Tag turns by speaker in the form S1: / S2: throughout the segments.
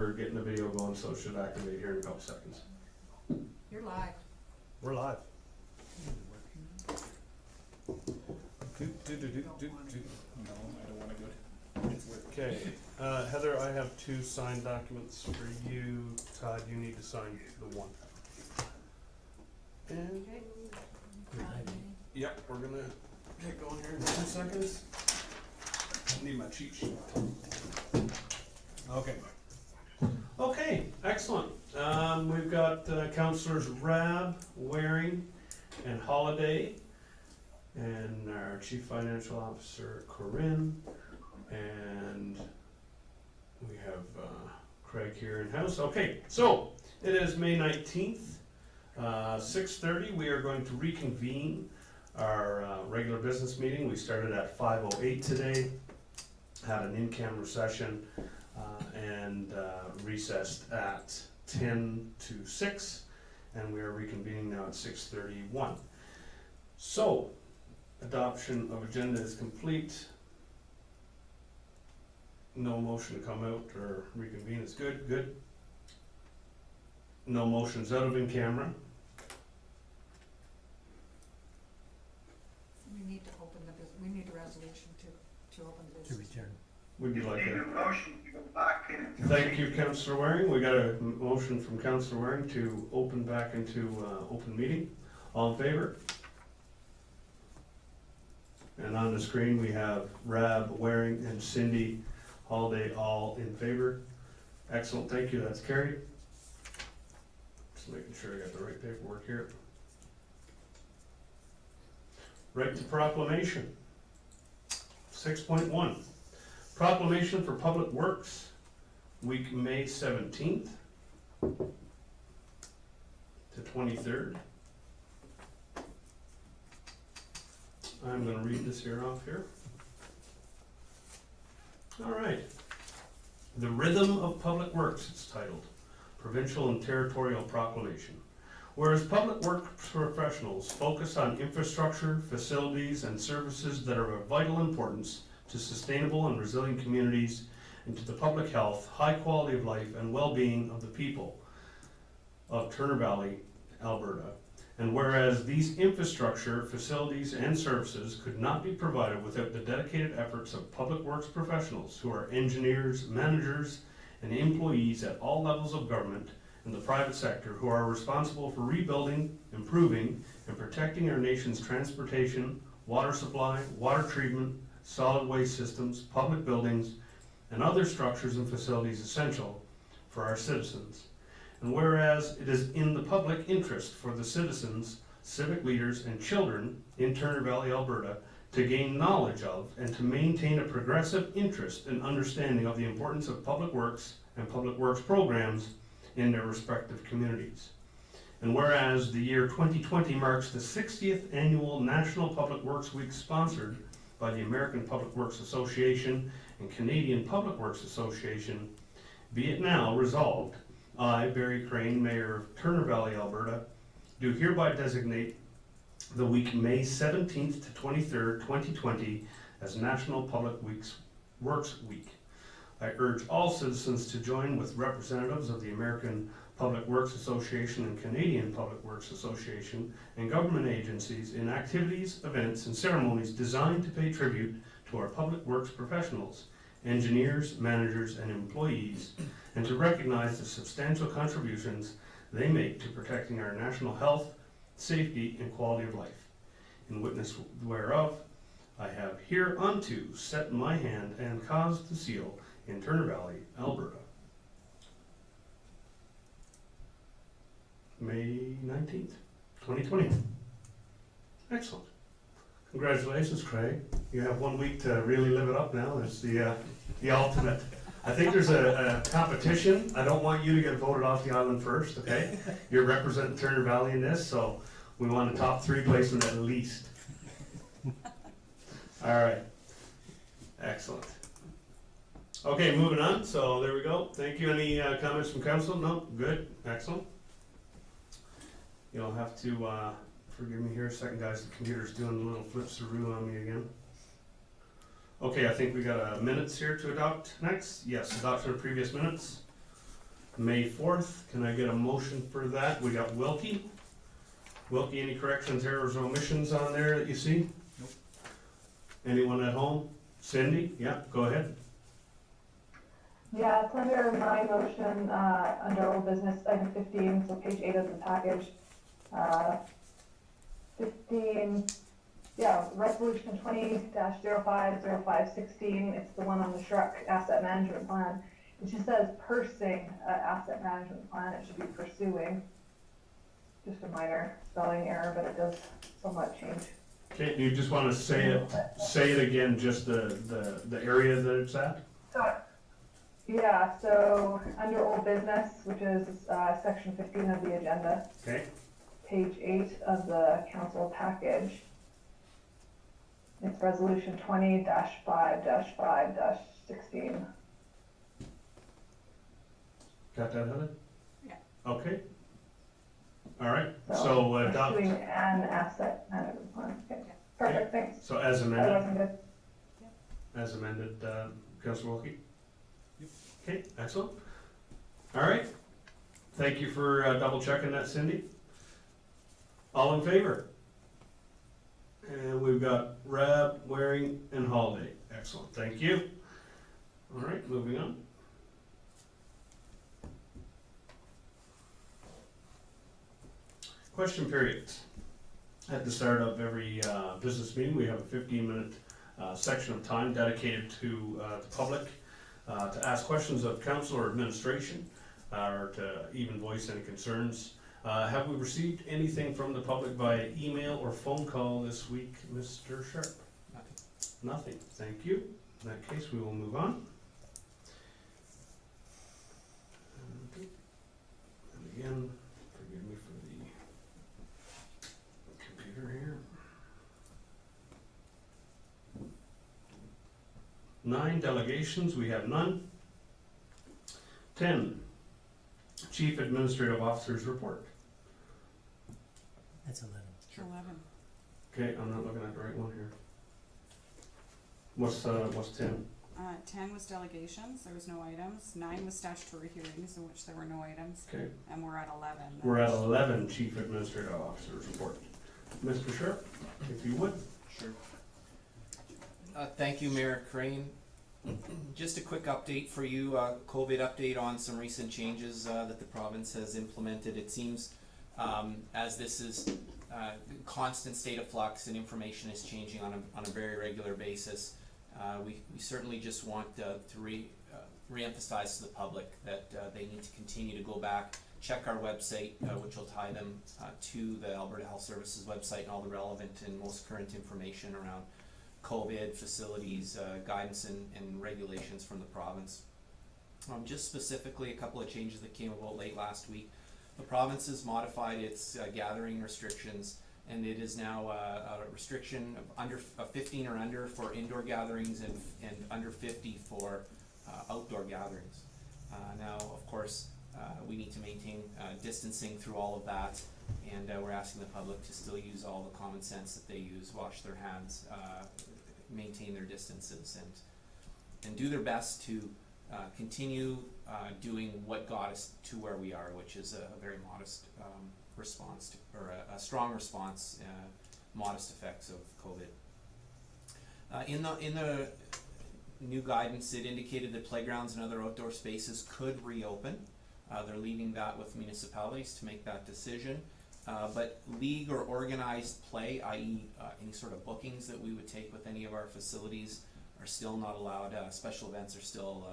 S1: We're getting the video going, so it should activate here in a couple seconds.
S2: You're live.
S3: We're live.
S4: No, I don't wanna go to, it's with.
S1: Okay, Heather, I have 2 signed documents for you. Todd, you need to sign the one. And,
S2: Okay.
S1: yep, we're gonna get going here in 2 seconds. Need my cheat sheet. Okay. Okay, excellent. We've got Councilors Rab, Waring, and Holliday, and our Chief Financial Officer, Corinne, and we have Craig here in-house. Okay, so it is May 19th, 6:30. We are going to reconvene our regular business meeting. We started at 5:08 today, had an in-camera session, and recessed at 10 to 6, and we are reconvening now at 6:31. So, adoption of agenda is complete. No motion to come out or reconvene is good, good. No motions out of in camera.
S2: We need to open the we need a resolution to open the
S3: To
S2: business.
S3: return.
S1: Would you like
S5: Need
S1: a?
S5: a motion to go back into.
S1: Thank you, Councillor Waring. We got a motion from Councillor Waring to open back into open meeting. All in favor? And on the screen, we have Rab, Waring, and Cindy Holiday all in favor. Excellent, thank you, that's carried. Just making sure I got the right paperwork here. Right to proclamation. 6.1. Proclamation for Public Works, week May 17th to 23rd. I'm gonna read this here off here. All right. The Rhythm of Public Works, it's titled. Provincial and Territorial Proclamation. Whereas public works professionals focus on infrastructure, facilities, and services that are of vital importance to sustainable and resilient communities and to the public health, high quality of life, and well-being of the people of Turner Valley, Alberta. And whereas these infrastructure, facilities, and services could not be provided without the dedicated efforts of public works professionals who are engineers, managers, and employees at all levels of government and the private sector who are responsible for rebuilding, improving, and protecting our nation's transportation, water supply, water treatment, solid waste systems, public buildings, and other structures and facilities essential for our citizens. And whereas it is in the public interest for the citizens, civic leaders, and children in Turner Valley, Alberta, to gain knowledge of and to maintain a progressive interest and understanding of the importance of public works and public works programs in their respective communities. And whereas the year 2020 marks the 60th annual National Public Works Week sponsored by the American Public Works Association and Canadian Public Works Association, be it now resolved, I, Barry Crane, Mayor of Turner Valley, Alberta, do hereby designate the week May 17th to 23rd, 2020 as National Public Works Week. I urge all citizens to join with representatives of the American Public Works Association and Canadian Public Works Association and government agencies in activities, events, and ceremonies designed to pay tribute to our public works professionals, engineers, managers, and employees, and to recognize the substantial contributions they make to protecting our national health, safety, and quality of life. In witness whereof, I have hereunto set my hand and caused the seal in Turner Valley, Alberta. May 19th, 2020. Excellent. Congratulations, Craig. You have 1 week to really live it up now. It's the ultimate. I think there's a competition. I don't want you to get voted off the island first, okay? You're representing Turner Valley in this, so we want a top 3 placement at least. All right. Excellent. Okay, moving on. So there we go. Thank you. Any comments from council? No? Good. Excellent. You'll have to forgive me here a second, guys. The computer's doing a little flip-saroo on me again. Okay, I think we got minutes here to adopt next. Yes, adoption of previous minutes. May 4th. Can I get a motion for that? We got Wilkie. Wilkie, any corrections, errors, or omissions on there that you see?
S4: Nope.
S1: Anyone at home? Cindy? Yeah, go ahead.
S3: Yeah, it's under my motion, under old business, item 15, so page 8 of the package. 15, yeah, resolution 20-050516, it's the one on the Shrek asset management plan. It just says pursing asset management plan, it should be pursuing. Just a minor spelling error, but it does somewhat change.
S1: Okay, you just wanna say it again, just the area that it's at?
S3: Yeah, so under old business, which is section 15 of the agenda,
S1: Okay,
S3: page 8 of the council package. It's resolution 20-5-5-16.
S1: got that, Heather?
S2: Yeah.
S1: Okay. All right, so adopt,
S3: Pursuing an asset management plan. Okay, perfect, thanks.
S1: so as
S3: That
S1: amended,
S3: wasn't good.
S1: Councilor Wilkie?
S4: Yep.
S1: Okay, excellent. All right, thank you for double checking that, Cindy. All in favor? And we've got Rab, Waring, and Holiday. Excellent, thank you. All right, moving on. Question periods. At the start of every business meeting, we have a 15-minute section of time dedicated to the public to ask questions of council or administration, or to even voice any concerns. Have we received anything from the public via email or phone call this week, Mr. Sharp?
S4: Nothing.
S1: Nothing, thank you. In that case, we will move on. And again, forgive me for the computer here. 9, delegations, we have none. 10, Chief Administrative Officer's report.
S6: That's 11.
S2: 11.
S1: Okay, I'm not looking at the right one here. What's 10?
S2: 10 was delegations, there was no items. 9 was statutory hearings, in which there were no items.
S1: Okay,
S2: And we're at 11.
S1: we're at 11, Chief Administrative Officer's report. Mr. Sharp, if you would.
S6: Sure. Thank you, Mayor Crane. Just a quick update for you, COVID update on some recent changes that the province has implemented. It seems as this is a constant state of flux and information is changing on a very regular basis, we certainly just want to re-emphasize to the public that they need to continue to go back, check our website, which will tie them to the Alberta Health Services website and all the relevant and most current information around COVID facilities, guidance and regulations from the province. Just specifically a couple of changes that came about late last week. The province has modified its gathering restrictions, and it is now a restriction of under 15 or under for indoor gatherings and under 50 for outdoor gatherings. Now, of course, we need to maintain distancing through all of that, and we're asking the public to still use all the common sense that they use, wash their hands, maintain their distances, and do their best to continue doing what got us to where we are, which is a very modest response to, or a strong response, modest effects of COVID. In the new guidance, it indicated that playgrounds and other outdoor spaces could reopen. They're leaving that with municipalities to make that decision. But league or organized play, i.e. Any sort of bookings that we would take with any of our facilities, are still not allowed. Special events are still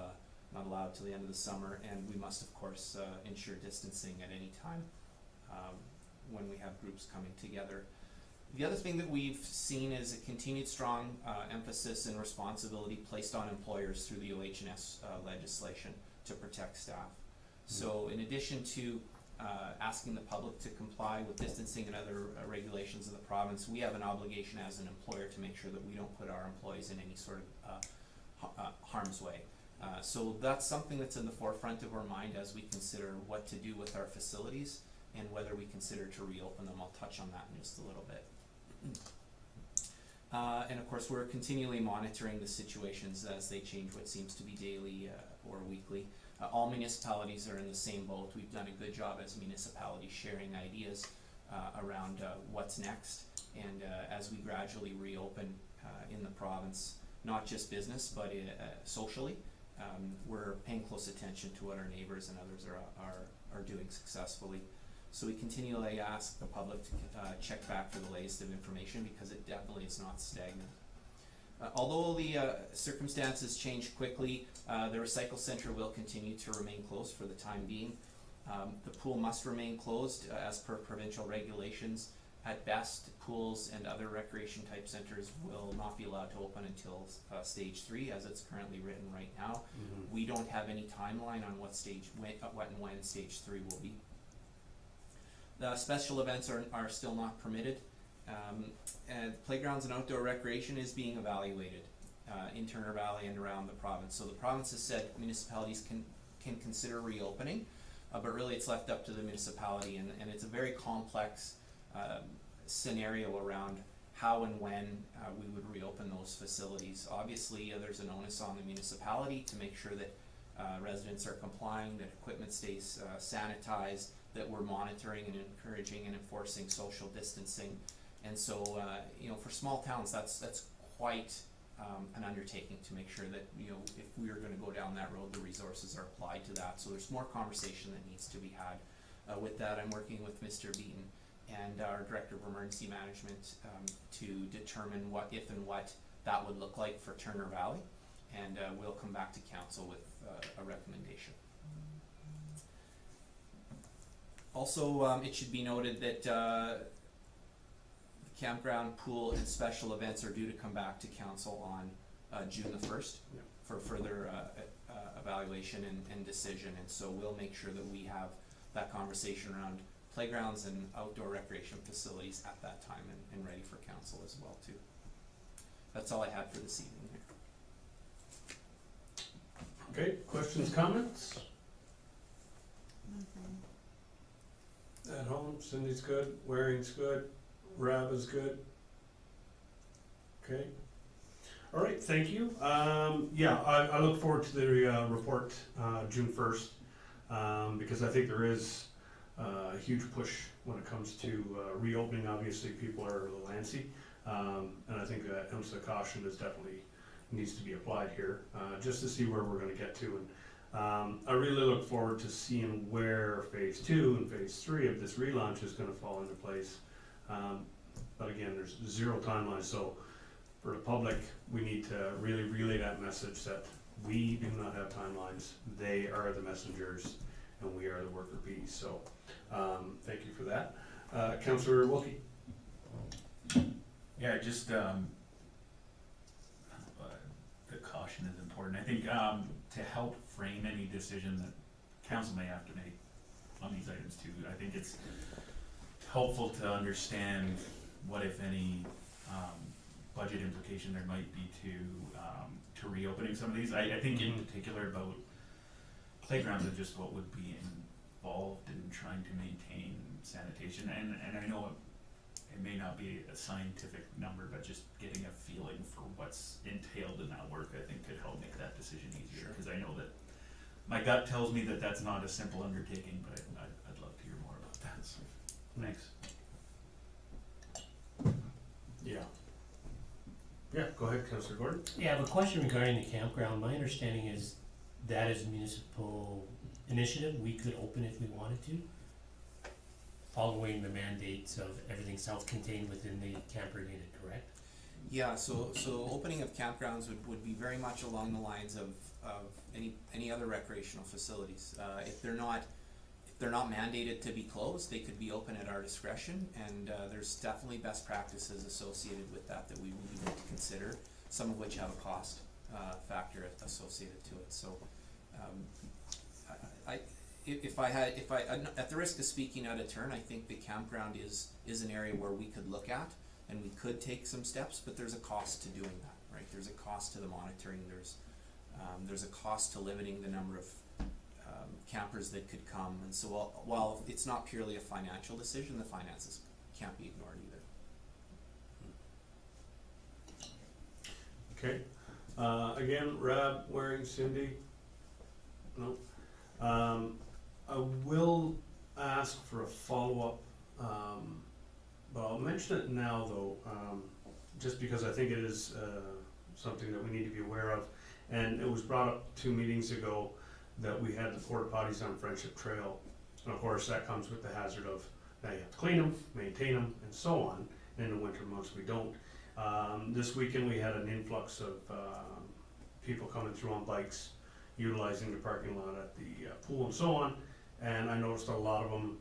S6: not allowed till the end of the summer, and we must of course ensure distancing at any time when we have groups coming together. The other thing that we've seen is a continued strong emphasis and responsibility placed on employers through the OH&S legislation to protect staff. So in addition to asking the public to comply with distancing and other regulations of the province, we have an obligation as an employer to make sure that we don't put our employees in any sort of harm's way. So that's something that's in the forefront of our mind as we consider what to do with our facilities and whether we consider to reopen them. I'll touch on that in just a little bit. And of course, we're continually monitoring the situations as they change, what seems to be daily or weekly. All municipalities are in the same boat. We've done a good job as municipalities sharing ideas around what's next, and as we gradually reopen in the province, not just business but socially, we're paying close attention to what our neighbors and others are doing successfully. So we continually ask the public to check back for the latest of information, because it definitely is not stagnant. Although the circumstances change quickly, the recycle center will continue to remain closed for the time being. The pool must remain closed as per provincial regulations. At best, pools and other recreation type centers will not be allowed to open until stage 3, as it's currently written right now. We don't have any timeline on what and when stage 3 will be. The special events are still not permitted. And playgrounds and outdoor recreation is being evaluated in Turner Valley and around the province. So the province has said municipalities can consider reopening, but really it's left up to the municipality, and it's a very complex scenario around how and when we would reopen those facilities. Obviously, there's an onus on the municipality to make sure that residents are complying, that equipment stays sanitized, that we're monitoring and encouraging and enforcing social distancing. And so, for small towns, that's quite an undertaking to make sure that, if we are going to go down that road, the resources are applied to that. So there's more conversation that needs to be had. With that, I'm working with Mr. Beaton and our Director of Emergency Management to determine what, if and what that would look like for Turner Valley, and we'll come back to council with a recommendation. Also, it should be noted that the campground, pool, and special events are due to come back to council on June the 1st for further evaluation and decision, and so we'll make sure that we have that conversation around playgrounds and outdoor recreation facilities at that time and ready for council as well too. That's all I had for this evening here.
S1: Okay, questions, comments? At home, Cindy's good, Waring's good, Rab is good. Okay. All right, thank you. I look forward to the report June 1st, because I think there is a huge push when it comes to reopening. Obviously, people are a little antsy, and I think that ounce of caution is definitely needs to be applied here, just to see where we're going to get to. And I really look forward to seeing where phase 2 and phase 3 of this relaunch is going to fall into place. But again, there's zero timeline, so for the public, we need to really relay that message that we do not have timelines. They are the messengers, and we are the worker bees. So thank you for that. Councillor Wilkie.
S7: Yeah, just the caution is important. I think to help frame any decision that council may have to make on these items too, I think it's helpful to understand what, if any, budget implication there might be to reopening some of these. I think in particular about playgrounds and just what would be involved in trying to maintain sanitation, and I know it may not be a scientific number, but just getting a feeling for what's entailed in that work, I think could help make that decision easier, because I know that my gut tells me that that's not a simple undertaking, but I'd love to hear more about that, so thanks.
S1: Yeah, go ahead, Councillor Gordon.
S8: Yeah, I have a question regarding the campground. My understanding is that is a municipal initiative. We could open if we wanted to, following the mandates of everything self-contained within the camper unit, correct?
S6: Yeah, so opening of campgrounds would be very much along the lines of any other recreational facilities. If they're not mandated to be closed, they could be open at our discretion, and there's definitely best practices associated with that we need to consider, some of which have a cost factor associated to it. So if I at the risk of speaking out of turn, I think the campground is an area where we could look at, and we could take some steps, but there's a cost to doing that, right? There's a cost to the monitoring, there's a cost to limiting the number of campers that could come, and so while it's not purely a financial decision, the finances can't be ignored either.
S1: Okay. Again, Rab, Waring, Cindy. No. I will ask for a follow-up, but I'll mention it now though, just because I think it is, something that we need to be aware of. And it was brought up 2 meetings ago that we had the porta potties on Friendship Trail. And of course, that comes with the hazard of, now you have to clean them, maintain them, and so on. And in the winter months, we don't. This weekend, we had an influx of, people coming through on bikes, utilizing the parking lot at the pool and so on. And I noticed a lot of them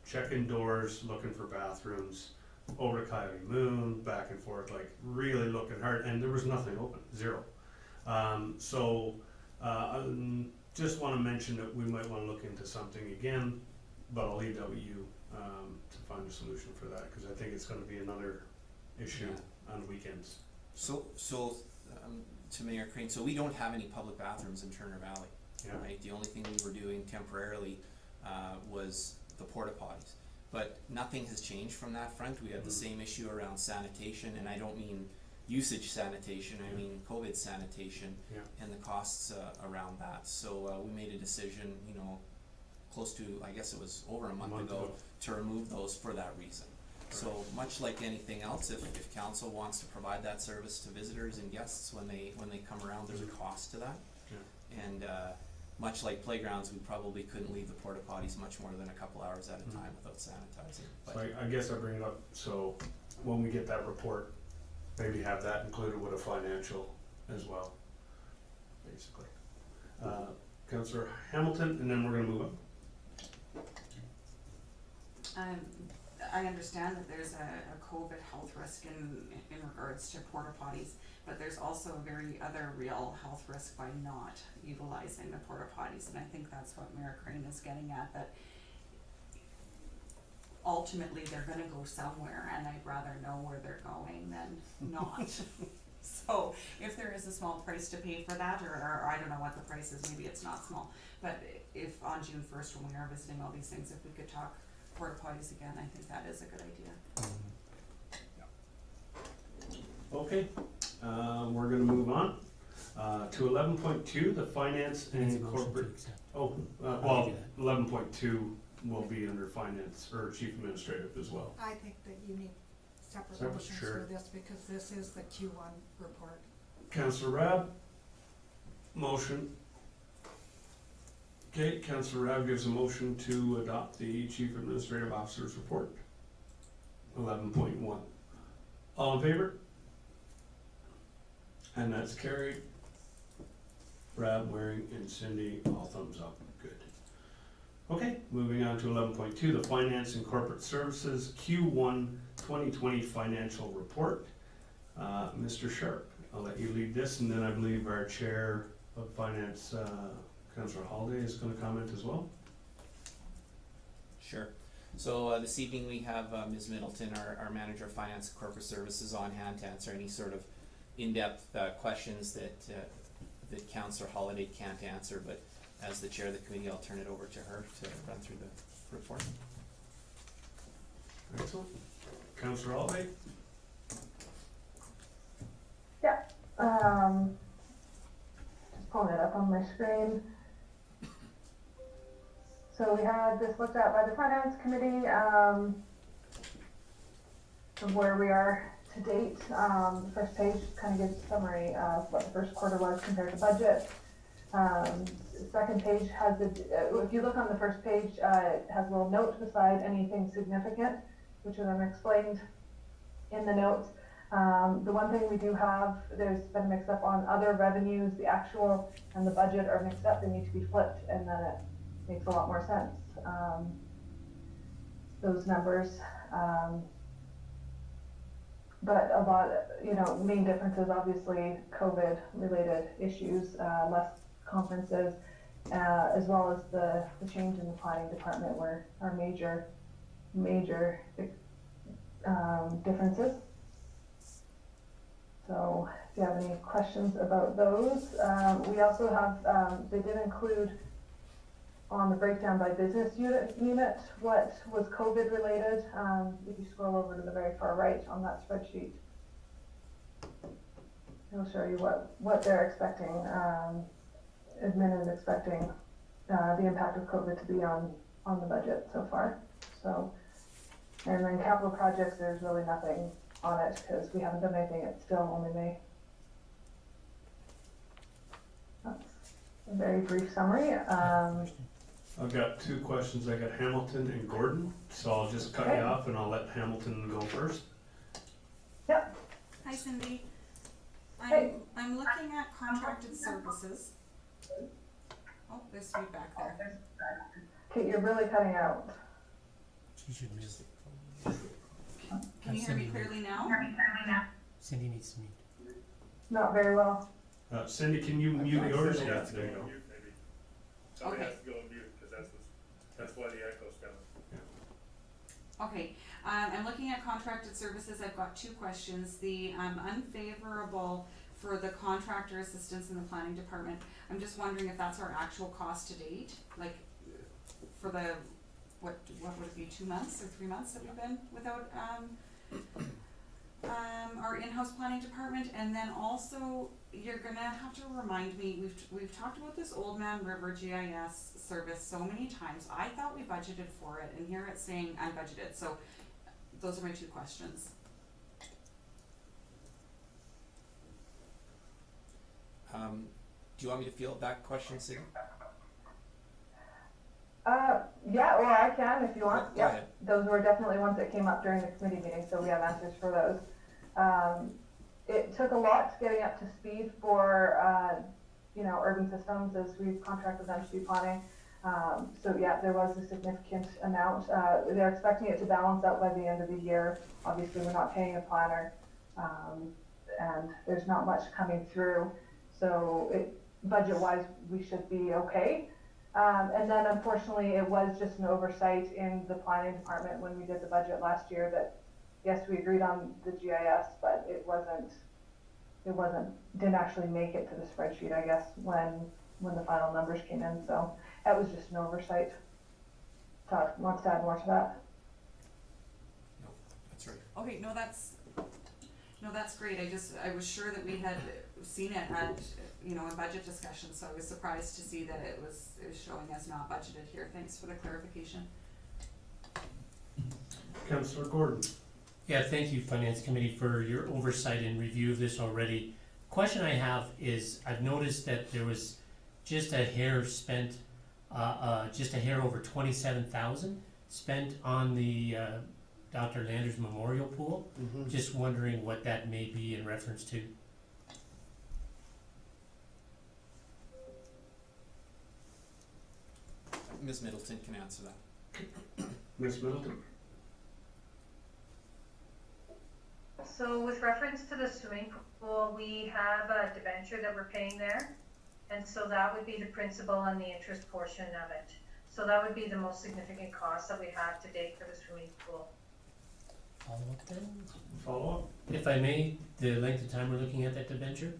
S1: checking doors, looking for bathrooms, over to Coyote Moon, back and forth, like really looking hard, and there was nothing open, zero. I just wanna mention that we might wanna look into something again, but I'll leave that with you, to find a solution for that, cause I think it's gonna be another issue on the weekends.
S6: So, to Mayor Crane, so we don't have any public bathrooms in Turner Valley,
S1: Yeah.
S6: right? The only thing we were doing temporarily, was the porta potties. But nothing has changed from that front. We have the same issue around sanitation, and I don't mean usage sanitation, I mean COVID sanitation
S1: Yeah.
S6: and the costs around that. So we made a decision, you know, close to, I guess it was over a month ago, to remove those for that reason. So much like anything else, if council wants to provide that service to visitors and guests when they come around, there's a cost to that.
S1: Yeah.
S6: And much like playgrounds, we probably couldn't leave the porta potties much more than a couple hours at a time without sanitizing.
S1: So
S6: But
S1: I guess I bring it up, so when we get that report, maybe have that included with a financial as well, basically. Councillor Hamilton, and then we're gonna move on.
S2: I understand that there's a COVID health risk in regards to porta potties, but there's also a very other real health risk by not utilizing the porta potties, and I think that's what Mayor Crane is getting at, that ultimately they're gonna go somewhere, and I'd rather know where they're going than not. So if there is a small price to pay for that, or I don't know what the price is, maybe it's not small, but if on June 1st when we are visiting all these things, if we could talk porta potties again, I think that is a good idea.
S1: Okay, we're gonna move on, to 11.2, the finance
S8: Needs a
S1: and
S8: motion to
S1: corporate,
S8: accept.
S1: well,
S8: I'll do that.
S1: 11.2 will be under finance, or chief administrative as well.
S9: I think that you need separate
S1: Separate,
S9: motions
S1: sure.
S9: for this because this is the Q1 report.
S1: Councillor Rab, motion. Okay, Councillor Rab gives a motion to adopt the chief administrative officer's report. 11.1. All in favor? And that's carried. Rab, Waring, and Cindy, all thumbs up, good. Okay, moving on to 11.2, the finance and corporate services Q1 2020 financial report. Mr. Sharp, I'll let you lead this, and then I believe our chair of finance, Councillor Holiday, is gonna comment as well.
S6: sure. So this evening we have Ms. Middleton, our manager of finance and corporate services, on hand to answer any sort of in-depth questions that Councillor Holiday can't answer, but as the chair of the committee, I'll turn it over to her to run through the report.
S1: Excellent. Councillor Holiday?
S3: Just pulling it up on my screen. So we had this looked at by the finance committee, of where we are to date. The first page kind of gives a summary of what the first quarter was compared to budget. Second page has if you look on the first page, it has a little note beside anything significant, which are then explained in the notes. The one thing we do have, there's been a mix up on other revenues, the actual and the budget are mixed up, they need to be flipped, and then it makes a lot more sense. Those numbers, but a lot, main differences, obviously, COVID related issues, less conferences, as well as the change in the planning department were our major differences. So if you have any questions about those, we also have, they did include on the breakdown by business unit what was COVID related. If you scroll over to the very far right on that spreadsheet, it'll show you what they're expecting, admin is expecting the impact of COVID to be on the budget so far. So, and then capital projects, there's really nothing on it because we haven't done anything. It's still only May. That's a very brief summary.
S1: I've got two questions. I got Hamilton and Gordon, so I'll just cut
S3: Okay.
S1: you off and I'll let Hamilton go first.
S2: Hi Cindy.
S3: Hey.
S2: I'm looking at contracted services. Oh, there's feedback there.
S3: Okay, you're really cutting out.
S8: She should miss it.
S2: Can you hear me clearly now?
S8: Cindy needs to mute.
S3: Not very well.
S1: Cindy, can you mute yours?
S4: Somebody
S1: Yeah,
S4: has to
S1: there you
S4: go
S1: go.
S4: on mute, maybe. Somebody
S2: Okay.
S4: has to go on mute, cause that's why the echo's coming.
S2: Okay, I'm looking at contracted services, I've got two questions. The unfavorable for the contractor assistance in the planning department, I'm just wondering if that's our actual cost to date, like, for the, what would it be, 2 months or 3 months that we've been without, our in-house planning department? And then also, you're gonna have to remind me, we've talked about this Old Man River GIS service so many times. I thought we budgeted for it, and here it's saying unbudgeted, so those are my two questions.
S6: Do you want me to field that question, Cindy?
S3: Yeah, well, I can if you want.
S6: Go
S3: Yep.
S6: ahead.
S3: Those were definitely ones that came up during the committee meeting, so we have answers for those. It took a lot getting up to speed for, urban systems as we've contracted them to do planning. So yeah, there was a significant amount. They're expecting it to balance out by the end of the year. Obviously, we're not paying a planner, and there's not much coming through. So budget-wise, we should be okay. And then unfortunately, it was just an oversight in the planning department when we did the budget last year that, yes, we agreed on the GIS, but didn't actually make it to the spreadsheet, I guess, when the final numbers came in. So that was just an oversight. Todd wants to add more to that.
S6: No, that's right.
S2: Okay, no, that's great, I was sure that we had seen it at, a budget discussion, so I was surprised to see that it was showing us not budgeted here. Thanks for the clarification.
S1: Councillor Gordon.
S8: Yeah, thank you, Finance Committee, for your oversight and review of this already. Question I have is, I've noticed that there was just a hair spent, just a hair over 27,000 spent on the Dr. Landers Memorial Pool. Just wondering what that may be in reference to.
S6: Ms. Middleton can answer that.
S1: Ms. Middleton.
S10: So with reference to the swimming pool, we have a debenture that we're paying there. And so that would be the principal and the interest portion of it. So that would be the most significant cost that we have to date for the swimming pool.
S8: Follow up then?
S1: Follow up?
S8: If I may, the length of time we're looking at that debenture?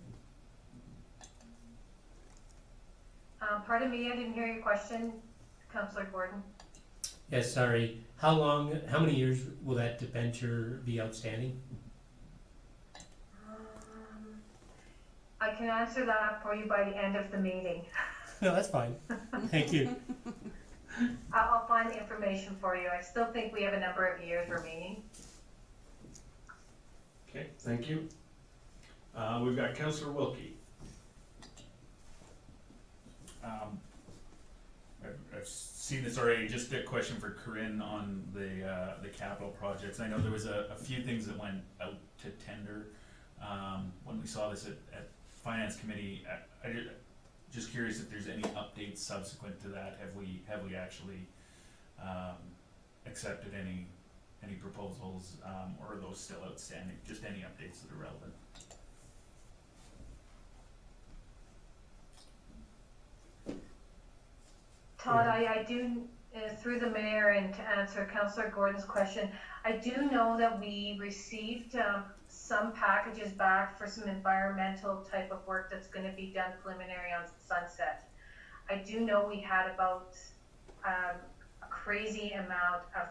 S10: Pardon me, I didn't hear your question, Councillor Gordon.
S8: Yes, sorry. How many years will that debenture be outstanding?
S10: I can answer that for you by the end of the meeting.
S8: No, that's fine. Thank you.
S10: I'll find the information for you. I still think we have a number of years remaining.
S1: Okay, thank you. We've got Councillor Wilkie.
S7: I've seen this already, just a question for Corinne on the capital projects. I know there was a few things that went out to tender, when we saw this at Finance Committee. Just curious if there's any updates subsequent to that. Have we actually, accepted any proposals, or are those still outstanding? Just any updates that are relevant.
S10: Todd, I do, through the mayor, and to answer Councillor Gordon's question, I do know that we received some packages back for some environmental type of work that's going to be done preliminary on Sunset. I do know we had about a crazy amount of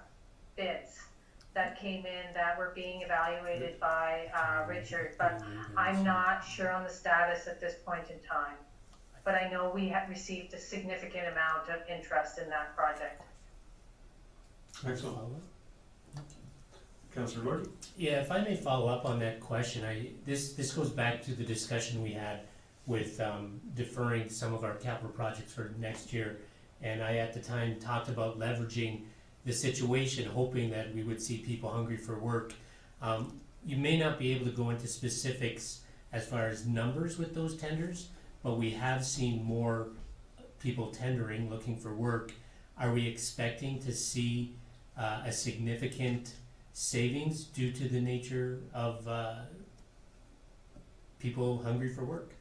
S10: bids that came in that were being evaluated by Richard, but I'm not sure on the status at this point in time. but I know we have received a significant amount of interest in that project.
S1: Excellent. Councillor Gordon?
S8: Yeah, if I may follow up on that question, this goes back to the discussion we had with deferring some of our capital projects for next year. And I, at the time, talked about leveraging the situation, hoping that we would see people hungry for work. You may not be able to go into specifics as far as numbers with those tenders, but we have seen more people tendering, looking for work. Are we expecting to see a significant savings due to the nature of people hungry for work?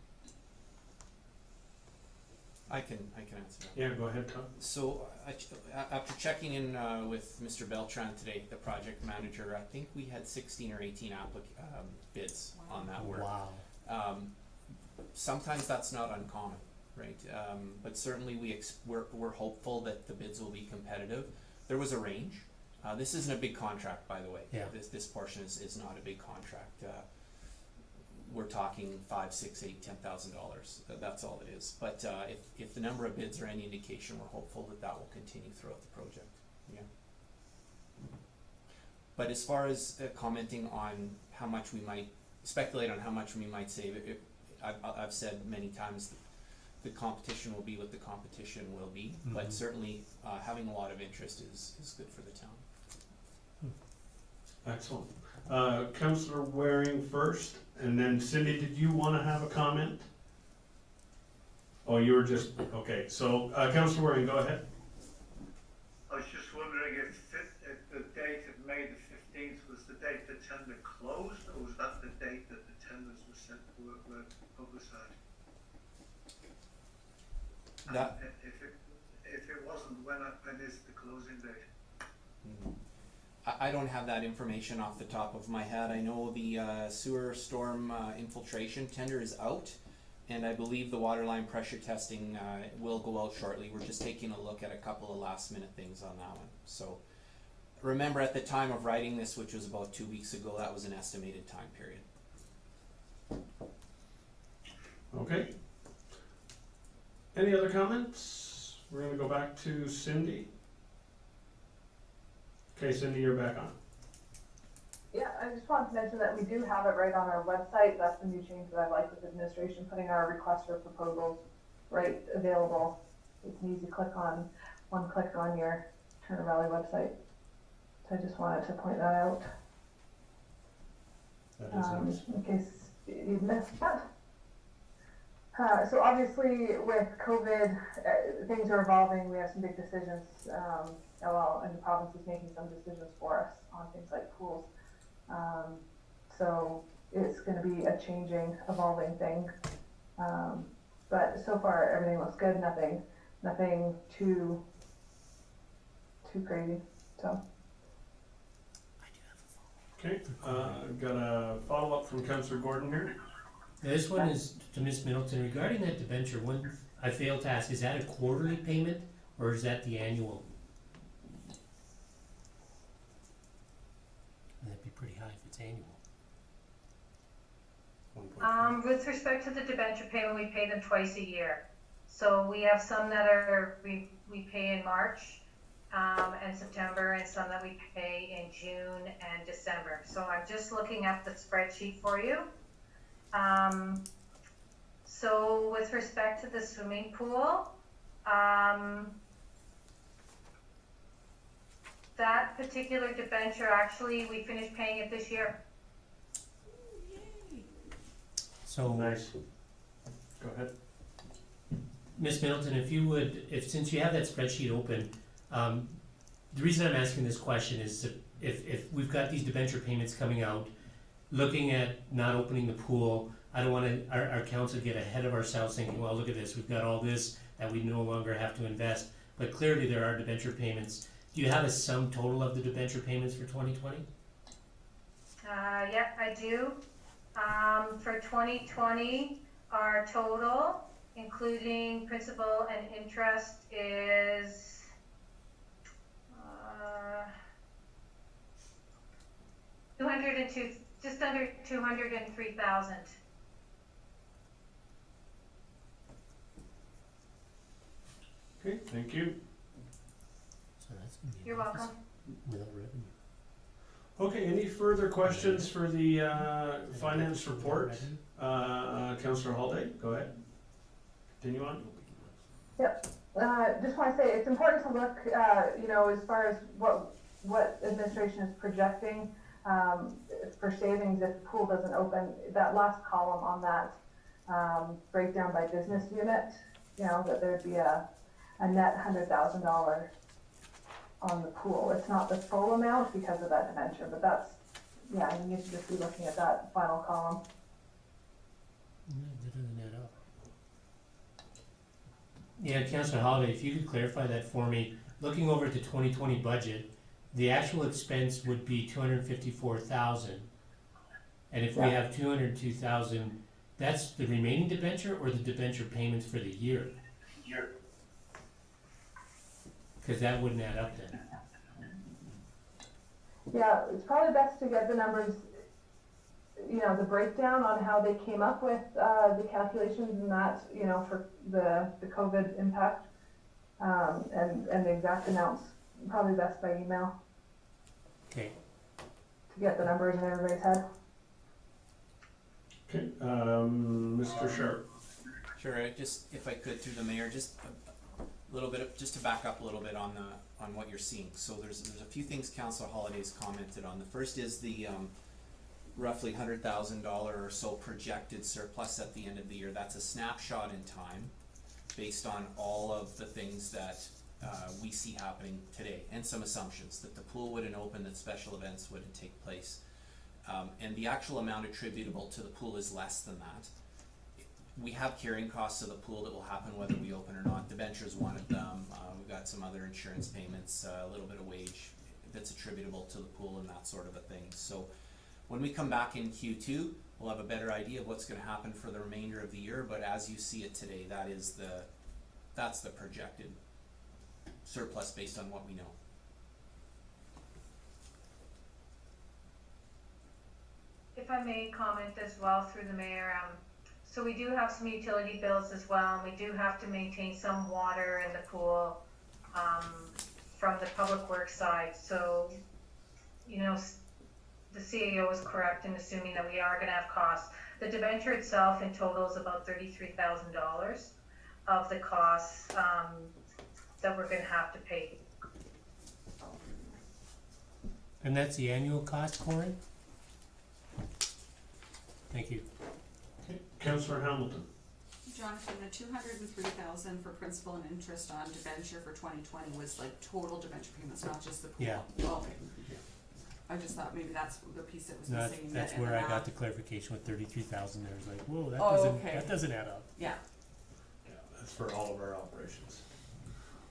S6: I can answer that.
S1: Yeah, go ahead, Tom.
S6: So, after checking in with Mr. Beltran today, the project manager, I think we had 16 or 18 bids on that work.
S8: Wow.
S6: Sometimes that's not uncommon, right? But certainly we're hopeful that the bids will be competitive. There was a range. This isn't a big contract, by the way.
S8: Yeah.
S6: This portion is not a big contract. We're talking $5, $6, $8, $10,000. That's all it is. But if the number of bids are any indication, we're hopeful that will continue throughout the project. Yeah. But as far as commenting on how much we might speculate on how much we might save, I've said many times that the competition will be what the competition will be.
S8: Mm-hmm.
S6: But certainly having a lot of interest is good for the town.
S1: Excellent. Councillor Waring first, and then Cindy, did you want to have a comment? Oh, you were just, okay, so Councillor Waring, go ahead.
S5: I was just wondering if the date of May the 15th was the date the tender closed, or was that the date that the tenders were publicised?
S6: That
S5: If it wasn't, when is the closing date?
S6: I don't have that information off the top of my head. I know the sewer storm infiltration tender is out, and I believe the water line pressure testing will go out shortly. We're just taking a look at a couple of last minute things on that one. So remember, at the time of writing this, which was about 2 weeks ago, that was an estimated time period.
S1: Okay. Any other comments? We're gonna go back to Cindy. Okay, Cindy, you're back on.
S3: Yeah, I just wanted to mention that we do have it right on our website. That's the new change that I like with administration, putting our request for proposals right available. It's an easy click on, one click on your Turner Valley website. So I just wanted to point that out,
S1: That is nice.
S3: in case you missed that. So obviously with COVID, things are evolving. We have some big decisions, and the province is making some decisions for us on things like pools. So it's going to be a changing, evolving thing. But so far everything looks good. Nothing too crazy. So.
S1: Okay, got a follow-up from Councillor Gordon here.
S8: This one is to Ms. Middleton. Regarding that debenture, one I failed to ask, is that a quarterly payment or is that the annual? That'd be pretty high if it's annual.
S10: With respect to the debenture payment, we pay them twice a year. So we have some that are, we pay in March, and September, and some that we pay in June and December. So I'm just looking at the spreadsheet for you. So with respect to the swimming pool, that particular debenture, actually, we finished paying it this year.
S8: So,
S1: Nice. Go ahead.
S8: Ms. Middleton, if you would, since you have that spreadsheet open, the reason I'm asking this question is if we've got these debenture payments coming out, looking at not opening the pool, I don't want our council to get ahead of ourselves thinking, well, look at this, we've got all this that we no longer have to invest. But clearly there are debenture payments. Do you have a sum total of the debenture payments for 2020?
S10: Yep, I do. For 2020, our total, including principal and interest, is just under 203,000.
S1: Okay, thank you.
S8: So that's gonna be an
S10: You're
S8: office
S10: welcome.
S8: without revenue.
S1: Okay, any further questions for the finance report? Councillor Halday, go ahead. Continue on.
S3: Just want to say, it's important to look, you know, as far as what administration is projecting, for savings if the pool doesn't open. That last column on that, breakdown by business unit, you know, that there'd be a net $100,000 on the pool. It's not the full amount because of that debenture, but that's, yeah, you need to just be looking at that final column.
S8: No, that doesn't add up. Yeah, Councillor Holiday, if you could clarify that for me, looking over at the 2020 budget, the actual expense would be 254,000. And if we
S3: Yeah.
S8: have 202,000, that's the remaining debenture or the debenture payments for the year? Cause that wouldn't add up then.
S3: Yeah, it's probably best to get the numbers, you know, the breakdown on how they came up with, the calculations and that, you know, for the COVID impact, and the exact amounts, probably best by email
S8: Okay,
S3: to get the numbers in everybody's head.
S1: Okay, Mr. Sharp.
S6: Sure, just, if I could, through the mayor, just a little bit of, just to back up a little bit on what you're seeing. So there's a few things Councillor Holiday's commented on. The first is the, roughly $100,000 or so projected surplus at the end of the year. That's a snapshot in time based on all of the things that we see happening today, and some assumptions that the pool wouldn't open, that special events wouldn't take place. And the actual amount attributable to the pool is less than that. We have carrying costs of the pool that will happen whether we open or not. Debenture is one of them. We've got some other insurance payments, a little bit of wage that's attributable to the pool and that sort of a thing. So when we come back in Q2, we'll have a better idea of what's going to happen for the remainder of the year. But as you see it today, that's the projected surplus based on what we know.
S10: If I may comment as well through the mayor, so we do have some utility bills as well, and we do have to maintain some water in the pool, from the public works side. So, you know, the CAO is correct in assuming that we are gonna have costs. The debenture itself in total is about $33,000 of the costs, that we're gonna have to pay.
S8: and that's the annual cost, Corin? Thank you.
S1: Okay, Councillor Hamilton.
S2: Jonathan, the 203,000 for principal and interest on debenture for 2020 was like total debenture payments, not just the pool.
S8: Yeah.
S2: Oh, okay. I just thought maybe that's the piece that was
S8: That's,
S2: missing.
S8: that's
S2: in the
S8: where I got
S2: math.
S8: the clarification with 33,000 there. It was like, whoa, that
S2: Oh,
S8: doesn't,
S2: okay.
S8: that doesn't add up.
S2: Yeah.
S1: Yeah, that's for all of our operations.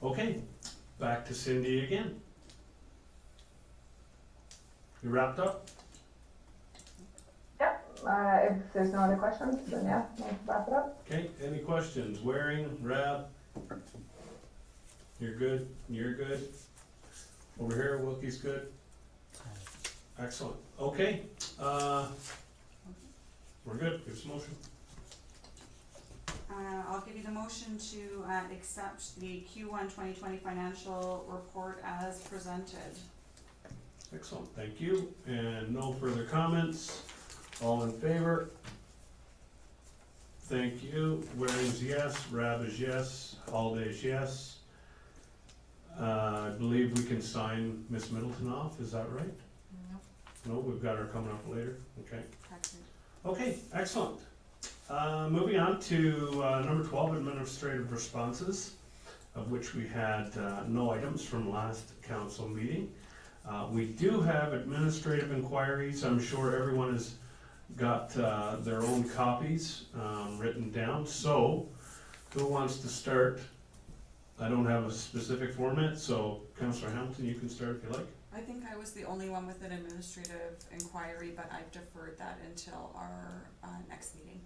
S1: Okay, back to Cindy again. You wrapped up?
S3: If there's no other questions, then yeah, we'll wrap it up.
S1: Okay, any questions? Waring, Rab? You're good? You're good? Over here, Wilkie's good? Excellent. Okay, we're good. Give us a motion.
S2: I'll give you the motion to accept the Q1 2020 financial report as presented.
S1: Excellent, thank you. And no further comments. All in favor? Thank you. Waring's yes, Rab is yes, Holiday is yes. I believe we can sign Miss Middleton off, is that right? No, we've got her coming up later, okay. Okay, excellent. Moving on to number 12, administrative responses, of which we had no items from last council meeting. We do have administrative inquiries. I'm sure everyone has got their own copies written down. So, who wants to start? I don't have a specific format, so Councillor Hamilton, you can start if you like.
S2: I think I was the only one with an administrative inquiry, but I've deferred that until our next meeting.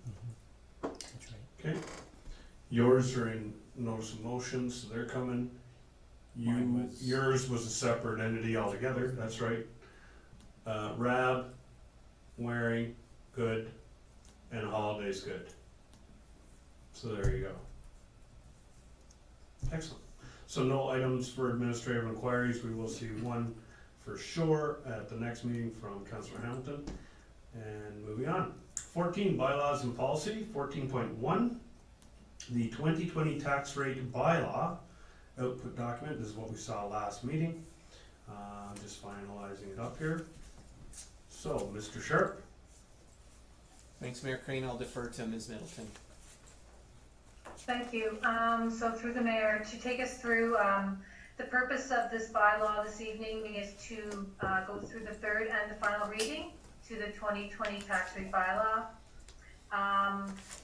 S8: That's right.
S1: Okay. Yours are in notice of motion, so they're coming.
S7: Mine was-
S1: Yours was a separate entity altogether, that's right. Rab, Waring, good, and Holiday's good. So there you go. Excellent. So no items for administrative inquiries. We will see one for sure at the next meeting from Councillor Hamilton. And moving on. 14, bylaws and policy. 14.1, the 2020 tax rate bylaw output document. This is what we saw last meeting. Just finalizing it up here. So, Mr. Sharp.
S6: Thanks, Mayor Crane. I'll defer to Ms. Middleton.
S10: Thank you. So through the mayor, to take us through, the purpose of this bylaw this evening is to go through the third and the final reading to the 2020 tax rate bylaw.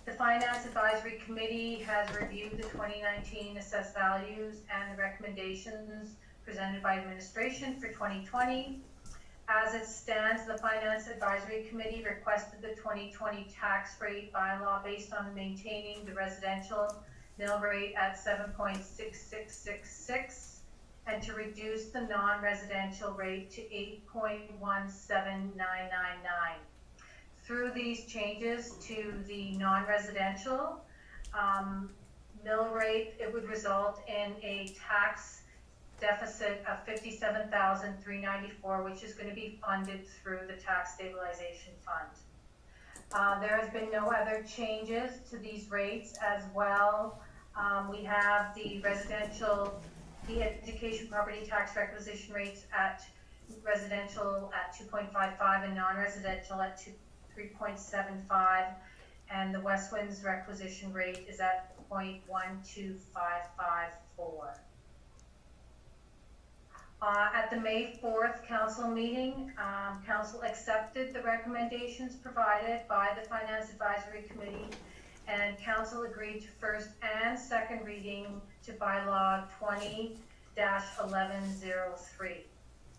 S10: The Finance Advisory Committee has reviewed the 2019 assessed values and the recommendations presented by administration for 2020. As it stands, the Finance Advisory Committee requested the 2020 tax rate bylaw based on maintaining the residential mill rate at 7.6666 and to reduce the non-residential rate to 8.17999. Through these changes to the non-residential mill rate, it would result in a tax deficit of $57,394, which is going to be funded through the Tax Stabilization Fund. There has been no other changes to these rates as well. We have the education property tax requisition rates at residential at 2.55 and non-residential at 3.75, and the West Wind's requisition rate is at 0.12554. At the May 4th council meeting, council accepted the recommendations provided by the Finance Advisory Committee, and council agreed to first and second reading to bylaw 20-1103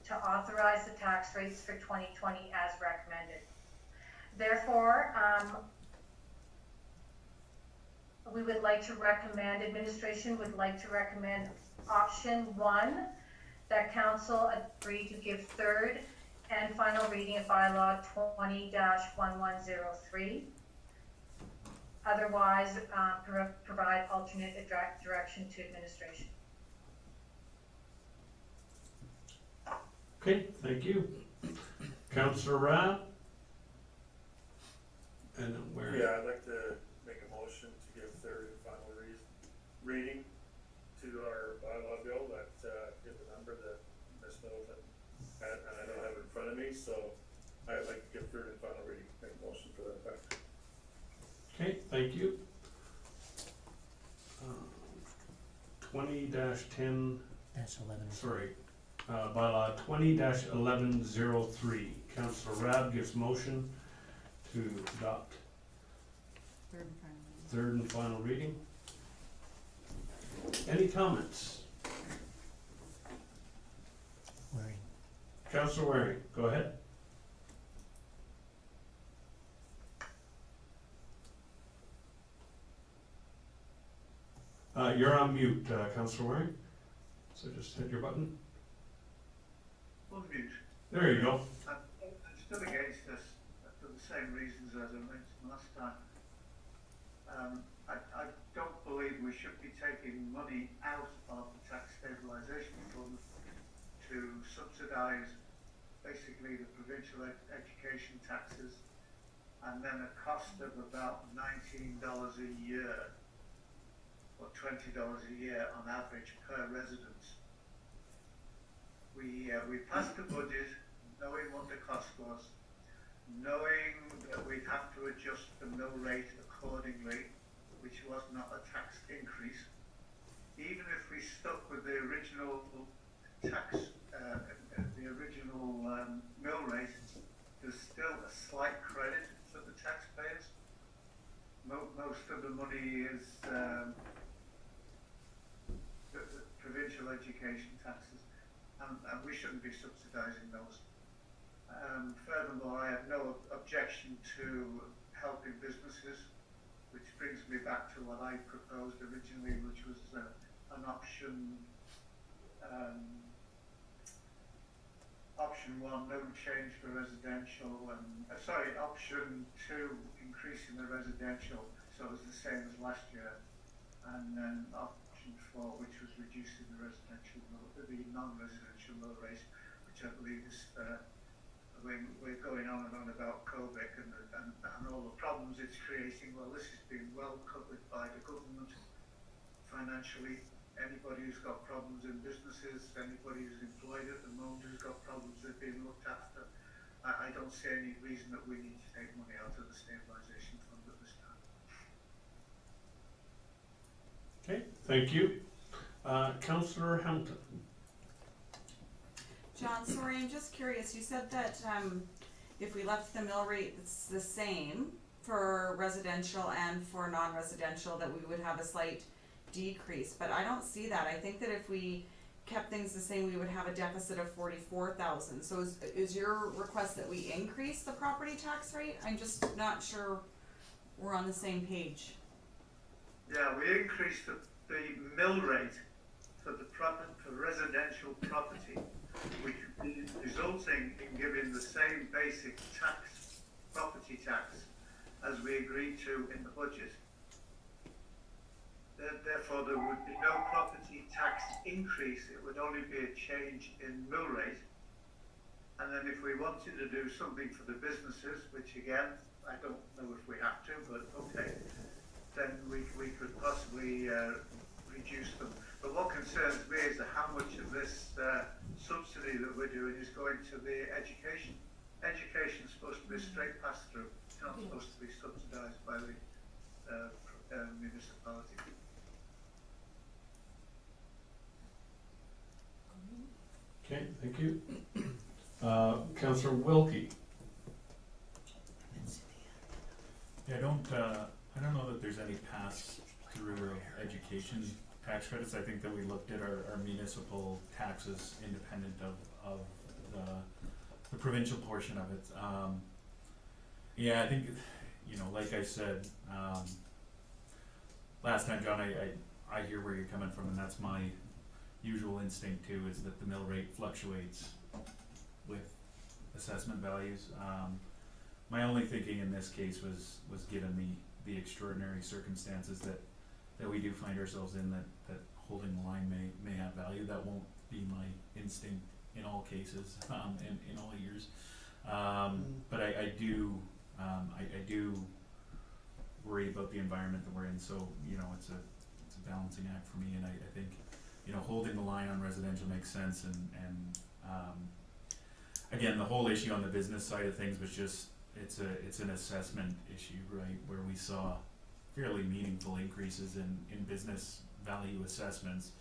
S10: to authorize the tax rates for 2020 as recommended. Therefore, we would like to recommend, administration would like to recommend option 1, that council agree to give third and final reading of bylaw 20-1103. Otherwise, provide alternate direction to administration.
S1: Okay, thank you. Councillor Rabb? And where?
S4: Yeah, I'd like to make a motion to give third and final reading to our bylaw bill that is the number that Ms. Middleton had, and I don't have it in front of me, so I'd like to give third and final reading, make a motion for that effect.
S1: Okay, thank you. 20-10,
S8: That's 11.
S1: sorry, bylaw 20-1103. Councillor Rabb gives motion to adopt third and final reading. Any comments?
S8: Waring.
S1: Councillor Waring, go ahead. You're on mute, Councillor Waring. So just hit your button.
S5: Unmute.
S1: There you go.
S5: I'm still against this for the same reasons as I mentioned last time. I don't believe we should be taking money out of the tax stabilization fund to subsidize basically the provincial education taxes, and then a cost of about $19 a year or $20 a year on average per resident. We passed the budget knowing what the cost was, knowing that we'd have to adjust the mill rate accordingly, which was not a tax increase. Even if we stuck with the original tax, the original mill rate, there's still a slight credit for the taxpayers. Most of the money is the provincial education taxes, and we shouldn't be subsidising those. Furthermore, I have no objection to helping businesses, which brings me back to what I proposed originally, which was an option, option 1, no change for residential, and option 2, increasing the residential, so it was the same as last year, and then option 4, which was reducing the non-residential mill rate, which I believe is, when we're going on and on about COVID and all the problems it's creating. Well, this has been well covered by the government financially. Anybody who's got problems in businesses, anybody who's employed at the moment who's got problems, they're being looked after. I don't see any reason that we need to take money out of the stabilisation fund at this time.
S1: Okay, thank you. Councillor Hampton.
S2: John, sorry, I'm just curious, you said that, if we left the mill rate the same for residential and for non-residential, that we would have a slight decrease, but I don't see that. I think that if we kept things the same, we would have a deficit of 44,000. So is your request that we increase the property tax rate? I'm just not sure we're on the same page.
S5: Yeah, we increased the mill rate for residential property, which is resulting in giving the same basic tax, property tax, as we agreed to in the budget. Therefore, there would be no property tax increase. It would only be a change in mill rate. And then if we wanted to do something for the businesses, which again, I don't know if we have to, but okay, then we could possibly reduce them. But what concerns me is how much of this subsidy that we're doing is going to the education. Education is supposed to be a straight pass-through. It's not supposed to be subsidised by the municipality.
S1: Okay, thank you. Councillor Wilkie.
S7: Yeah, I don't know that there's any pass-through of education tax credits. I think that we looked at our municipal taxes independent of the provincial portion of it. Yeah, I think, like I said, last time, John, I hear where you're coming from, and that's my usual instinct too, is that the mill rate fluctuates with assessment values. My only thinking in this case was given the extraordinary circumstances that we do find ourselves in, that holding the line may have value. That won't be my instinct in all cases, in all years. But I do worry about the environment that we're in. So it's a balancing act for me, and I think holding the line on residential makes sense, and again, the whole issue on the business side of things was just it's an assessment issue, right, where we saw fairly meaningful increases in business value assessments,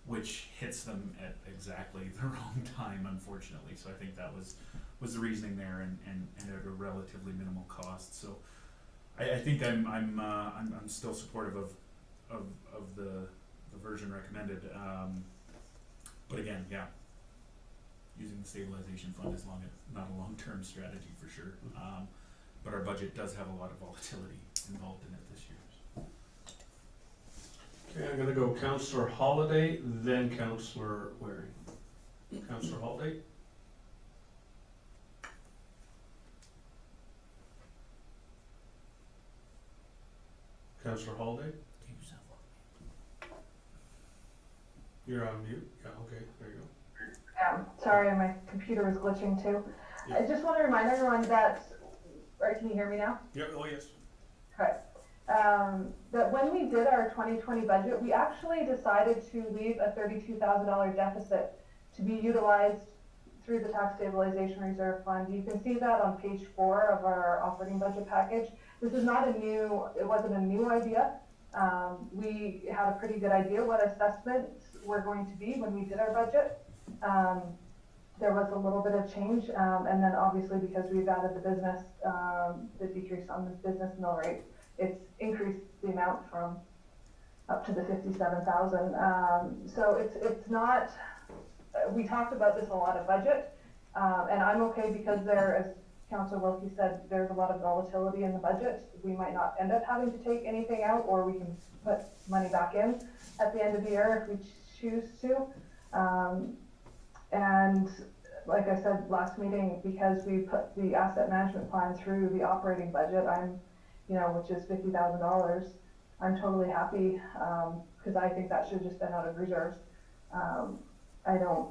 S7: which hits them at exactly the wrong time, unfortunately. So I think that was the reasoning there, and at a relatively minimal cost. So I think I'm still supportive of the version recommended. But again, yeah, using the stabilization fund is not a long-term strategy for sure. But our budget does have a lot of volatility involved in it this year.
S1: Okay, I'm gonna go Councillor Holiday, then Councillor Waring. Councillor Holiday? Councillor Holiday? You're on mute. Yeah, okay, there you go.
S3: Yeah, sorry, my computer was glitching too.
S1: Yeah.
S3: I just want to remind everyone that, right, can you hear me now?
S1: Yeah, oh yes.
S3: Okay. That when we did our 2020 budget, we actually decided to leave a $32,000 deficit to be utilized through the tax stabilization reserve fund. You can see that on page 4 of our operating budget package. This is not it wasn't a new idea. We had a pretty good idea what assessments were going to be when we did our budget. There was a little bit of change, and then obviously because we've added the business, the decrease on the business mill rate, it's increased the amount from up to the 57,000. So it's not, we talked about this a lot of budget, and I'm okay because there, as Councillor Wilkie said, there's a lot of volatility in the budget. We might not end up having to take anything out, or we can put money back in at the end of the year if we choose to. And like I said last meeting, because we put the asset management plan through the operating budget, which is $50,000, I'm totally happy, cause I think that should've just been out of reserves. I don't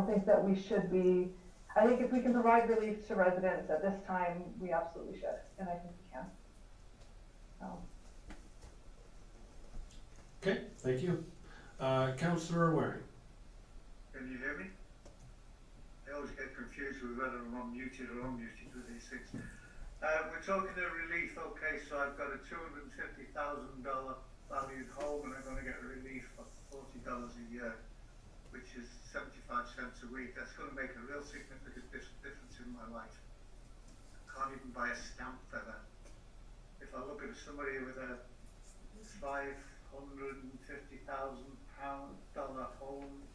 S3: think that we should be, I think if we can provide relief to residents at this time, we absolutely should, and I think we can.
S1: Okay, thank you. Councillor Waring.
S5: Can you hear me? I always get confused with whether I'm unmuted or unmuted with these things. We're talking of relief, okay, so I've got a $250,000 valued home and I'm gonna get relief for $40 a year, which is 75 cents a week. That's gonna make a real significant difference in my life. I can't even buy a stamp for that. If I look at somebody with a $550,000 home,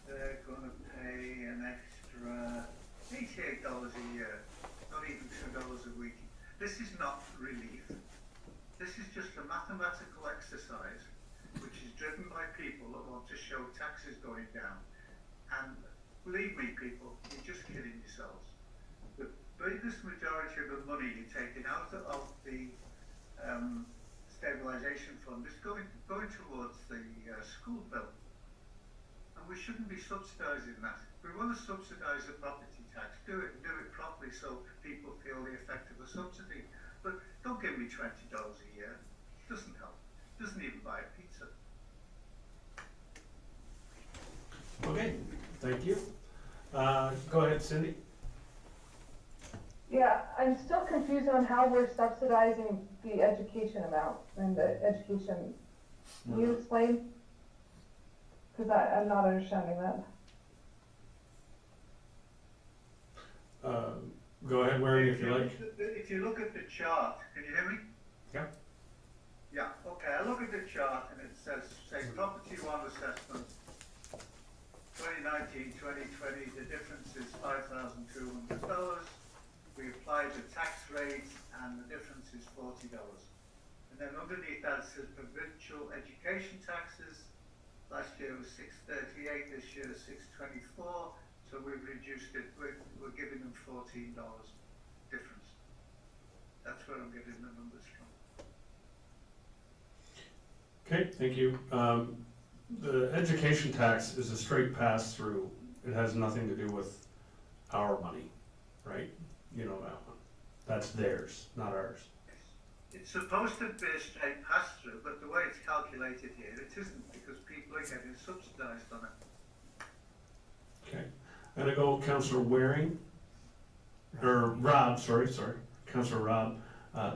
S5: they're gonna pay an extra $88 a year, not even $2 a week. This is not relief. This is just a mathematical exercise which is driven by people that want to show taxes going down. And believe me, people, you're just kidding yourselves. The biggest majority of the money you're taking out of the stabilisation fund is going towards the school bill. And we shouldn't be subsidising that. We want to subsidise the property tax, do it properly so people feel the effect of the subsidy. But don't give me $20 a year. It doesn't help. It doesn't even buy a pizza.
S1: Okay, thank you. Go ahead, Cindy.
S3: Yeah, I'm still confused on how we're subsidizing the education amount and the education. Can you explain? Cause I'm not understanding that.
S1: Go ahead, Waring, if you like.
S5: If you look at the chart, can you hear me?
S1: Yeah.
S5: Yeah, okay, I look at the chart and it says, say, property one assessment, 2019, 2020, the difference is $5,200. We applied the tax rate and the difference is $40. And then underneath that it says provincial education taxes. Last year was $638, this year is $624. So we've reduced it, we're giving them $14 difference. That's where I'm getting the numbers from.
S1: Okay, thank you. The education tax is a straight pass through. It has nothing to do with our money, right? You know that one. That's theirs, not ours.
S5: It's supposed to be a straight pass through, but the way it's calculated here, it isn't because people are getting subsidised on it.
S1: Okay. I'm gonna go Councillor Waring, or Rob, sorry, Councillor Rob,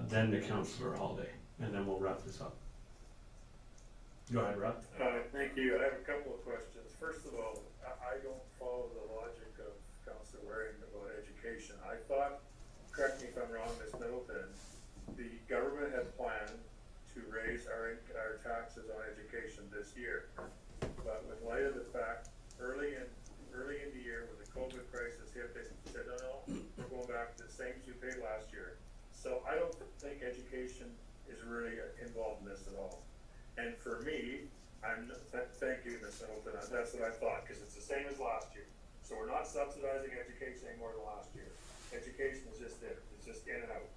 S1: then to Councillor Holiday, and then we'll wrap this up. Go ahead, Rob.
S4: Thank you. I have a couple of questions. First of all, I don't follow the logic of Councillor Waring about education. I thought, correct me if I'm wrong, Ms. Middleton, the government had planned to raise our taxes on education this year. But with light of the fact, early in the year when the COVID crisis hit, they said, no, we're going back to the same as you paid last year. So I don't think education is really involved in this at all. And for me, thank you, Ms. Middleton, that's what I thought, because it's the same as last year. So we're not subsidizing education any more than last year. Education is just there, it's just in and out.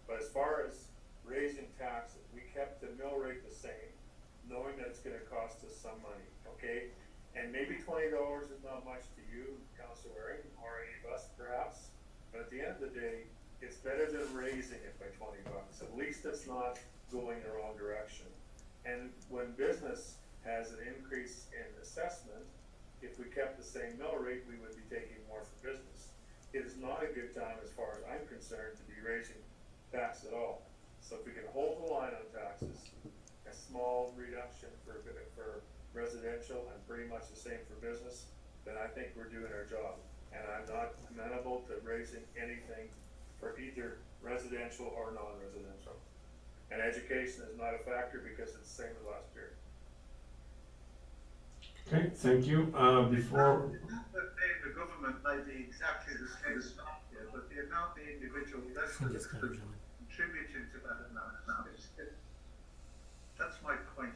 S4: But as far as raising taxes, we kept the mill rate the same, knowing that it's gonna cost us some money, okay? And maybe $20 is not much to you, Councillor Waring, or any of us perhaps, but at the end of the day, it's better than raising it by $20. At least it's not going the wrong direction. And when business has an increase in assessment, if we kept the same mill rate, we would be taking more for business. It is not a good time, as far as I'm concerned, to be raising tax at all. So if we can hold the line on taxes, a small reduction for residential and pretty much the same for business, then I think we're doing our job. And I'm not amenable to raising anything for either residential or non-residential. And education is not a factor because it's the same as last year.
S1: Okay, thank you. Before.
S5: The government may be exactly the same as last year, but the amount the individual residents contributing to that amount is that's my point.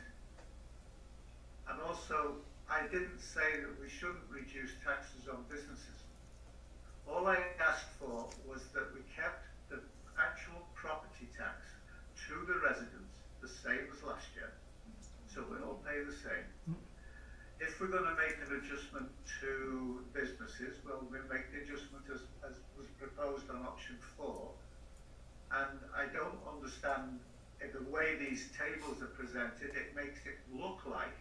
S5: And also, I didn't say that we shouldn't reduce taxes on businesses. All I asked for was that we kept the actual property tax to the residents the same as last year, so we all pay the same. If we're gonna make an adjustment to businesses, well, we make the adjustment as was proposed on option 4. And I don't understand the way these tables are presented. It makes it look like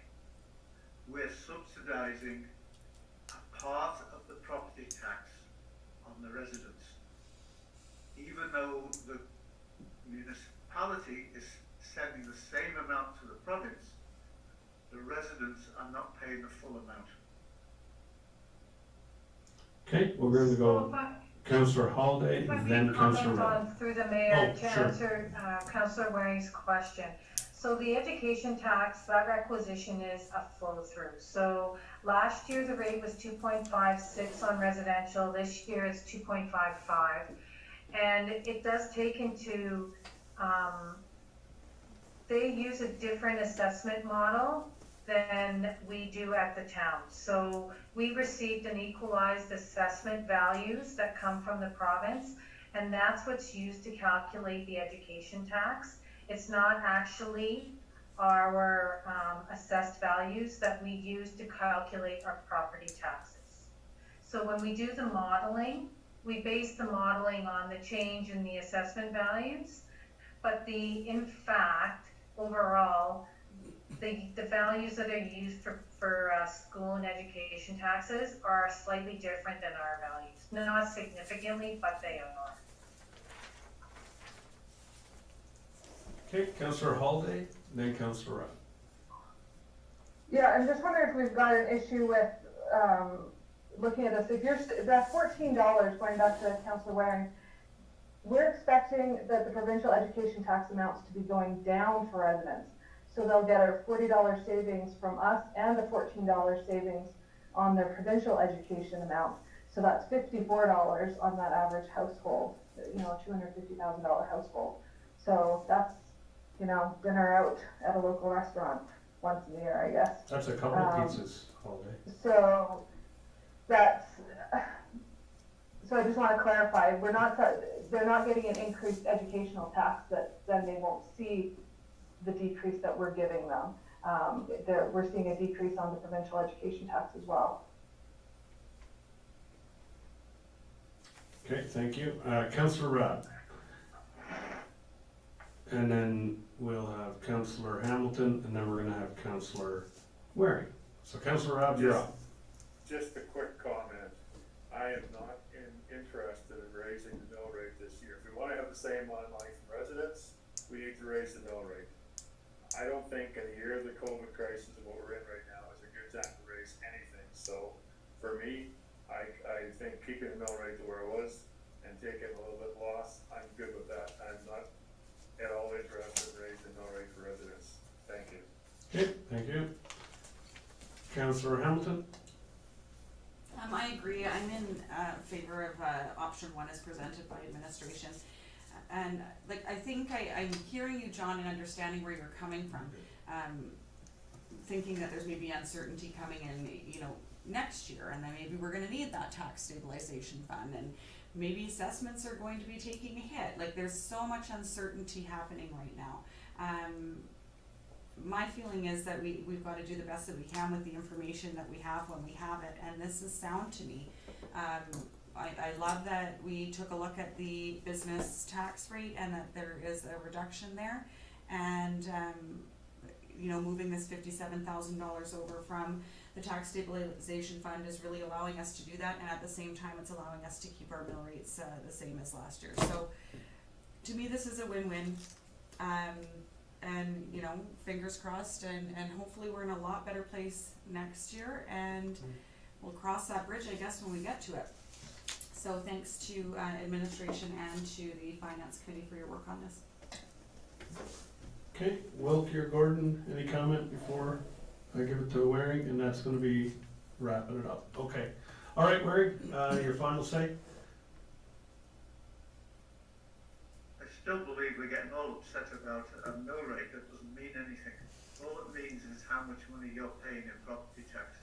S5: we're subsidising a part of the property tax on the residents, even though the municipality is sending the same amount to the province. The residents are not paying the full amount.
S1: Okay, we're going to
S3: So
S1: go Councillor Holiday,
S3: if I
S1: then
S3: may
S1: Councillor
S3: comment
S1: Rudd.
S3: on through the mayor
S1: Oh,
S3: to
S1: sure.
S3: answer Councillor Waring's question. So the education tax, that requisition is a flow through. So last year the rate was 2.56 on residential, this year it's 2.55. And it does take into, they use a different assessment model than we do at the town. So we received an equalized assessment values that come from the province, and that's what's used to calculate the education tax. It's not actually our assessed values that we use to calculate our property taxes. So when we do the modeling, we base the modeling on the change in the assessment values, but in fact, overall, the values that are used for school and education taxes are slightly different than our values. Not significantly, but they are.
S1: Okay, Councillor Holiday, then Councillor Rudd.
S3: Yeah, I'm just wondering if we've got an issue with, looking at this. If you're, that $14, going back to Councillor Waring, we're expecting that the provincial education tax amounts to be going down for residents. So they'll get a $40 savings from us and a $14 savings on their provincial education amount. So that's $54 on that average household, $250,000 household. So that's, dinner out at a local restaurant once a year, I guess.
S1: That's a couple of pizzas, Holiday.
S3: So so I just want to clarify, they're not getting an increased educational tax that then they won't see the decrease that we're giving them. We're seeing a decrease on the provincial education tax as well.
S1: Okay, thank you. Councillor Rudd. And then we'll have Councillor Hamilton, and then we're gonna have Councillor Waring. So Councillor Rudd, you're up.
S4: Just a quick comment. I am not interested in raising the mill rate this year. If we wanna have the same on life residents, we need to raise the mill rate. I don't think in the year of the COVID crisis and what we're in right now is a good time to raise anything. So for me, I think keeping the mill rate to where it was and taking a little bit loss, I'm good with that. I'm not at all interested in raising the mill rate for residents. Thank you.
S1: Okay, thank you. Councillor Hamilton?
S2: I agree. I'm in favor of option 1 as presented by administration. And I think I'm hearing you, John, and understanding where you're coming from. Thinking that there's maybe uncertainty coming in, next year, and then maybe we're gonna need that tax stabilization fund, and maybe assessments are going to be taking a hit. There's so much uncertainty happening right now. My feeling is that we've got to do the best that we can with the information that we have when we have it, and this is sound to me. I love that we took a look at the business tax rate and that there is a reduction there, and moving this $57,000 over from the tax stabilization fund is really allowing us to do that, and at the same time it's allowing us to keep our mill rates the same as last year. So to me this is a win-win, and fingers crossed, and hopefully we're in a lot better place next year, and we'll cross that bridge, I guess, when we get to it. So thanks to administration and to the finance committee for your work on this.
S1: Okay, Wilkie or Gordon, any comment before I give it to Waring? And that's gonna be wrapping it up. Okay. All right, Waring, your final say?
S5: I still believe we're getting all upset about a mill rate that doesn't mean anything. All it means is how much money you're paying in property tax.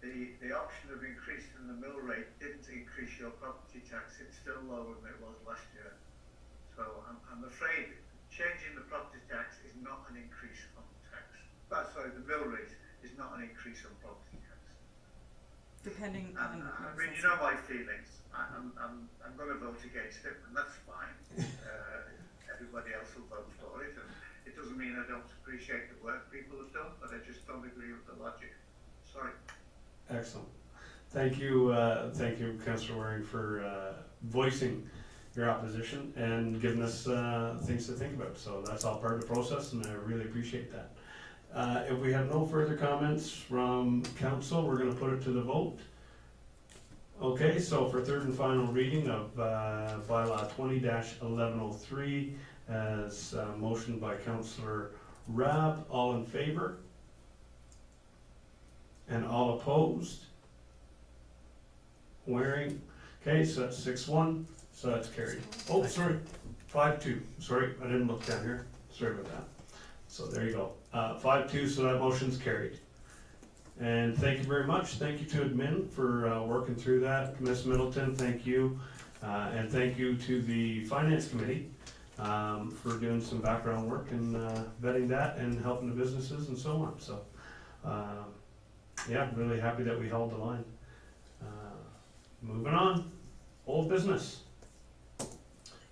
S5: The option of increasing the mill rate didn't increase your property tax. It's still lower than it was last year. So I'm afraid changing the property tax is not an increase on tax. Sorry, the mill rate is not an increase on property tax.
S2: Depending
S5: And,
S2: on.
S5: I mean, you know my feelings. I'm going to vote against it, and that's fine. Everybody else will vote for it, and it doesn't mean I don't appreciate the work people have done, but I just don't agree with the logic. Sorry.
S1: Excellent. Thank you, Councillor Waring, for voicing your opposition and giving us things to think about. So that's all part of the process, and I really appreciate that. If we have no further comments from council, we're going to put it to the vote. Okay, so for third and final reading of bylaw 20-1103, as motioned by Councillor Rabb, all in favor? And all opposed? Waring. Okay, so that's 6-1, so that's carried. Oh, sorry, 5-2. Sorry, I didn't look down here. Sorry about that. So there you go. 5-2, so that motion's carried. And thank you very much. Thank you to admin for working through that. Ms. Middleton, thank you. And thank you to the Finance Committee for doing some background work and vetting that and helping the businesses and so on. So, yeah, really happy that we held the line. Moving on, old business.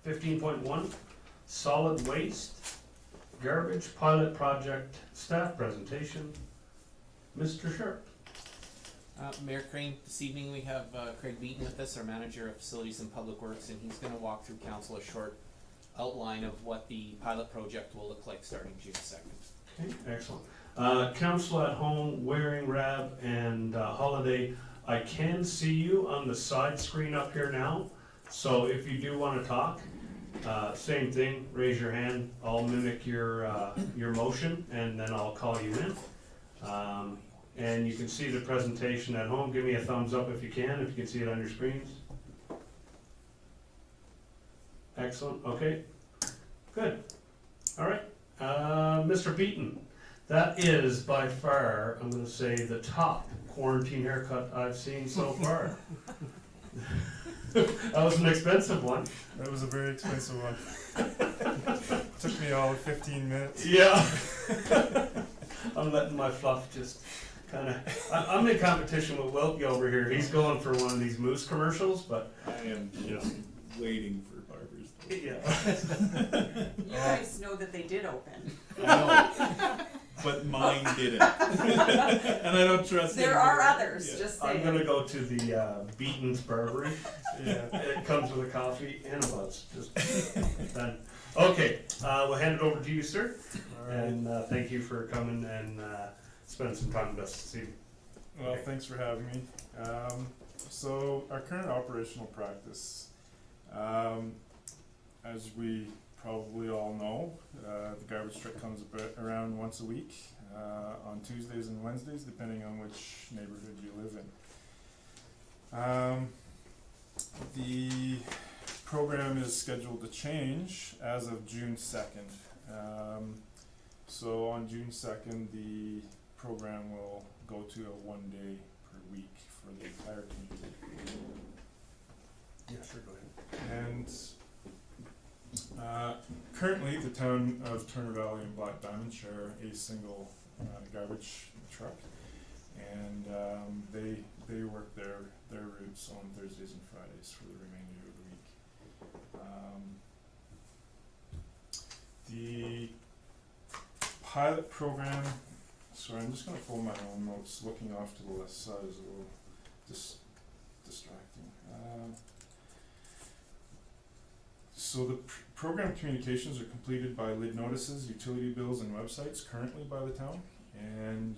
S1: 15.1, solid waste, garbage pilot project, staff presentation. Mr. Sharp.
S6: Mayor Crane, this evening we have Craig Beaton with us, our Manager of Facilities and Public Works, and he's going to walk through council a short outline of what the pilot project will look like starting June 2nd.
S1: Okay, excellent. Council at home, Waring, Rab, and Holiday, I can see you on the side screen up here now, so if you do want to talk, same thing, raise your hand, I'll mimic your motion, and then I'll call you in. And you can see the presentation at home. Give me a thumbs up if you can see it on your screens. Excellent, okay, good. All right, Mr. Beaton, that is by far, I'm gonna say, the top quarantine haircut I've seen so far. That was an expensive one.
S11: That was a very expensive one. Took me all of 15 minutes.
S1: Yeah. I'm letting my fluff just kind of. I'm in competition with Wilkie over here. He's going for one of these Moose commercials, but
S11: I am just waiting for barbers.
S1: yeah.
S2: You guys know that they did open.
S11: I know, but mine didn't, and I don't trust.
S2: There are others,
S11: Yeah.
S2: just
S1: I'm
S2: saying.
S1: gonna go to the Beaton's Barbery.
S11: Yeah.
S1: It comes with a coffee and a buzz. Just done. Okay, we'll hand it over to you, sir.
S11: All right.
S1: And thank you for coming and spending some time with us this evening.
S11: Well, thanks for having me. So our current operational practice, as we probably all know, the garbage truck comes around once a week on Tuesdays and Wednesdays, depending on which neighborhood you live in. The program is scheduled to change as of June 2nd. So on June 2nd, the program will go to a 1 day per week for the entire community.
S1: Yeah, sure, go ahead.
S11: And currently, the town of Turner Valley and Black Diamond share a single garbage truck, and they work their routes on Thursdays and Fridays for the remainder of the week. The pilot program. Sorry, I'm just going to pull my own notes. Looking off to the left side is a little distracting. So the program communications are completed by lid notices, utility bills, and websites currently by the town. And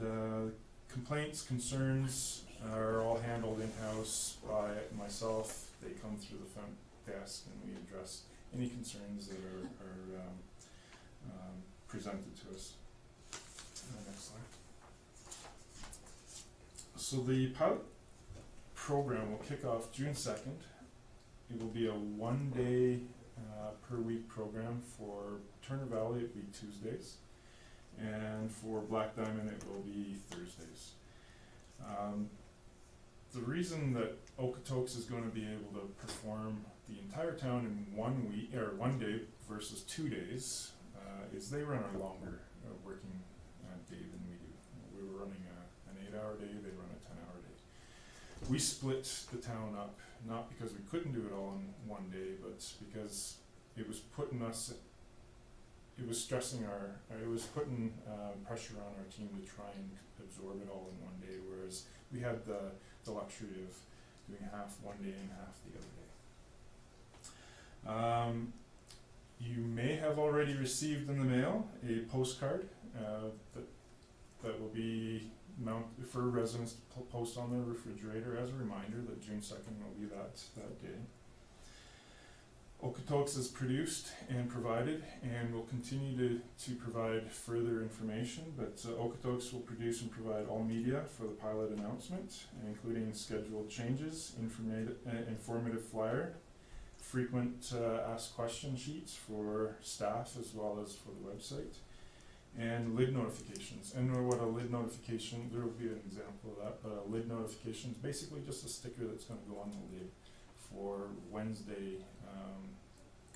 S11: complaints, concerns are all handled in-house by myself. They come through the front desk and we address any concerns that are presented to us. Next slide. So the pilot program will kick off June 2nd. It will be a 1 day per week program. For Turner Valley it will be Tuesdays, and for Black Diamond it will be Thursdays. The reason that Okotoks is going to be able to perform the entire town in 1 week or 1 day versus 2 days is they run a longer working day than we do. We were running an 8-hour day, they run a 10-hour day. We split the town up, not because we couldn't do it all in one day, but because it was putting us, it was stressing it was putting pressure on our team to try and absorb it all in one day, whereas we had the luxury of doing half one day and half the other day. You may have already received in the mail a postcard that will be mounted for residents to post on their refrigerator as a reminder that June 2nd will be that day. Okotoks is produced and provided and will continue to provide further information, but Okotoks will produce and provide all media for the pilot announcement, including scheduled changes, informative flyer, frequent asked question sheets for staff as well as for the website, and lid notifications. And what a lid notification, there will be an example of that, but a lid notification is basically just a sticker that's going to go on the lid for Wednesday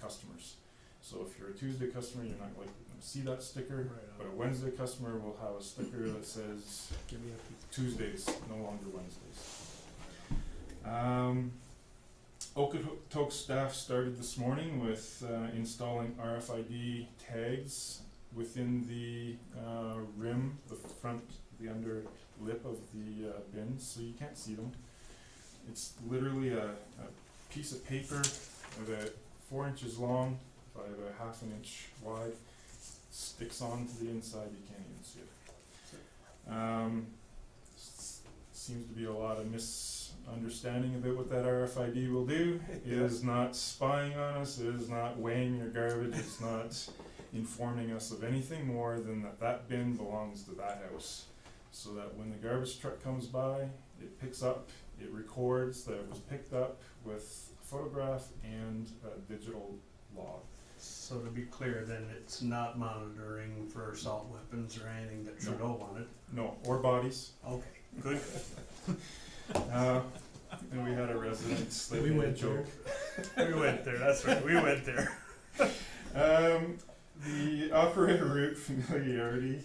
S11: customers. So if you're a Tuesday customer, you're not likely going to see that sticker, but a Wednesday customer will have a sticker that says Tuesdays, no longer Wednesdays. Okotoks staff started this morning with installing RFID tags within the rim, the front, the under lip of the bins, so you can't see them. It's literally a piece of paper about 4 inches long by about ½ an inch wide, sticks onto the inside, you can't even see it. Seems to be a lot of misunderstanding about what that RFID will do. It is not spying on us, it is not weighing your garbage, it's not informing us of anything more than that bin belongs to that house. So that when the garbage truck comes by, it picks up, it records that it was picked up with a photograph and a digital log.
S1: So to be clear, then it's not monitoring for assault weapons or anything that Trudeau wanted?
S11: No, or bodies.
S1: Okay, good.
S11: And we had a resident that
S1: We
S11: made a
S1: went
S11: joke.
S1: We went there, that's right, we went there.
S11: The operator route familiarity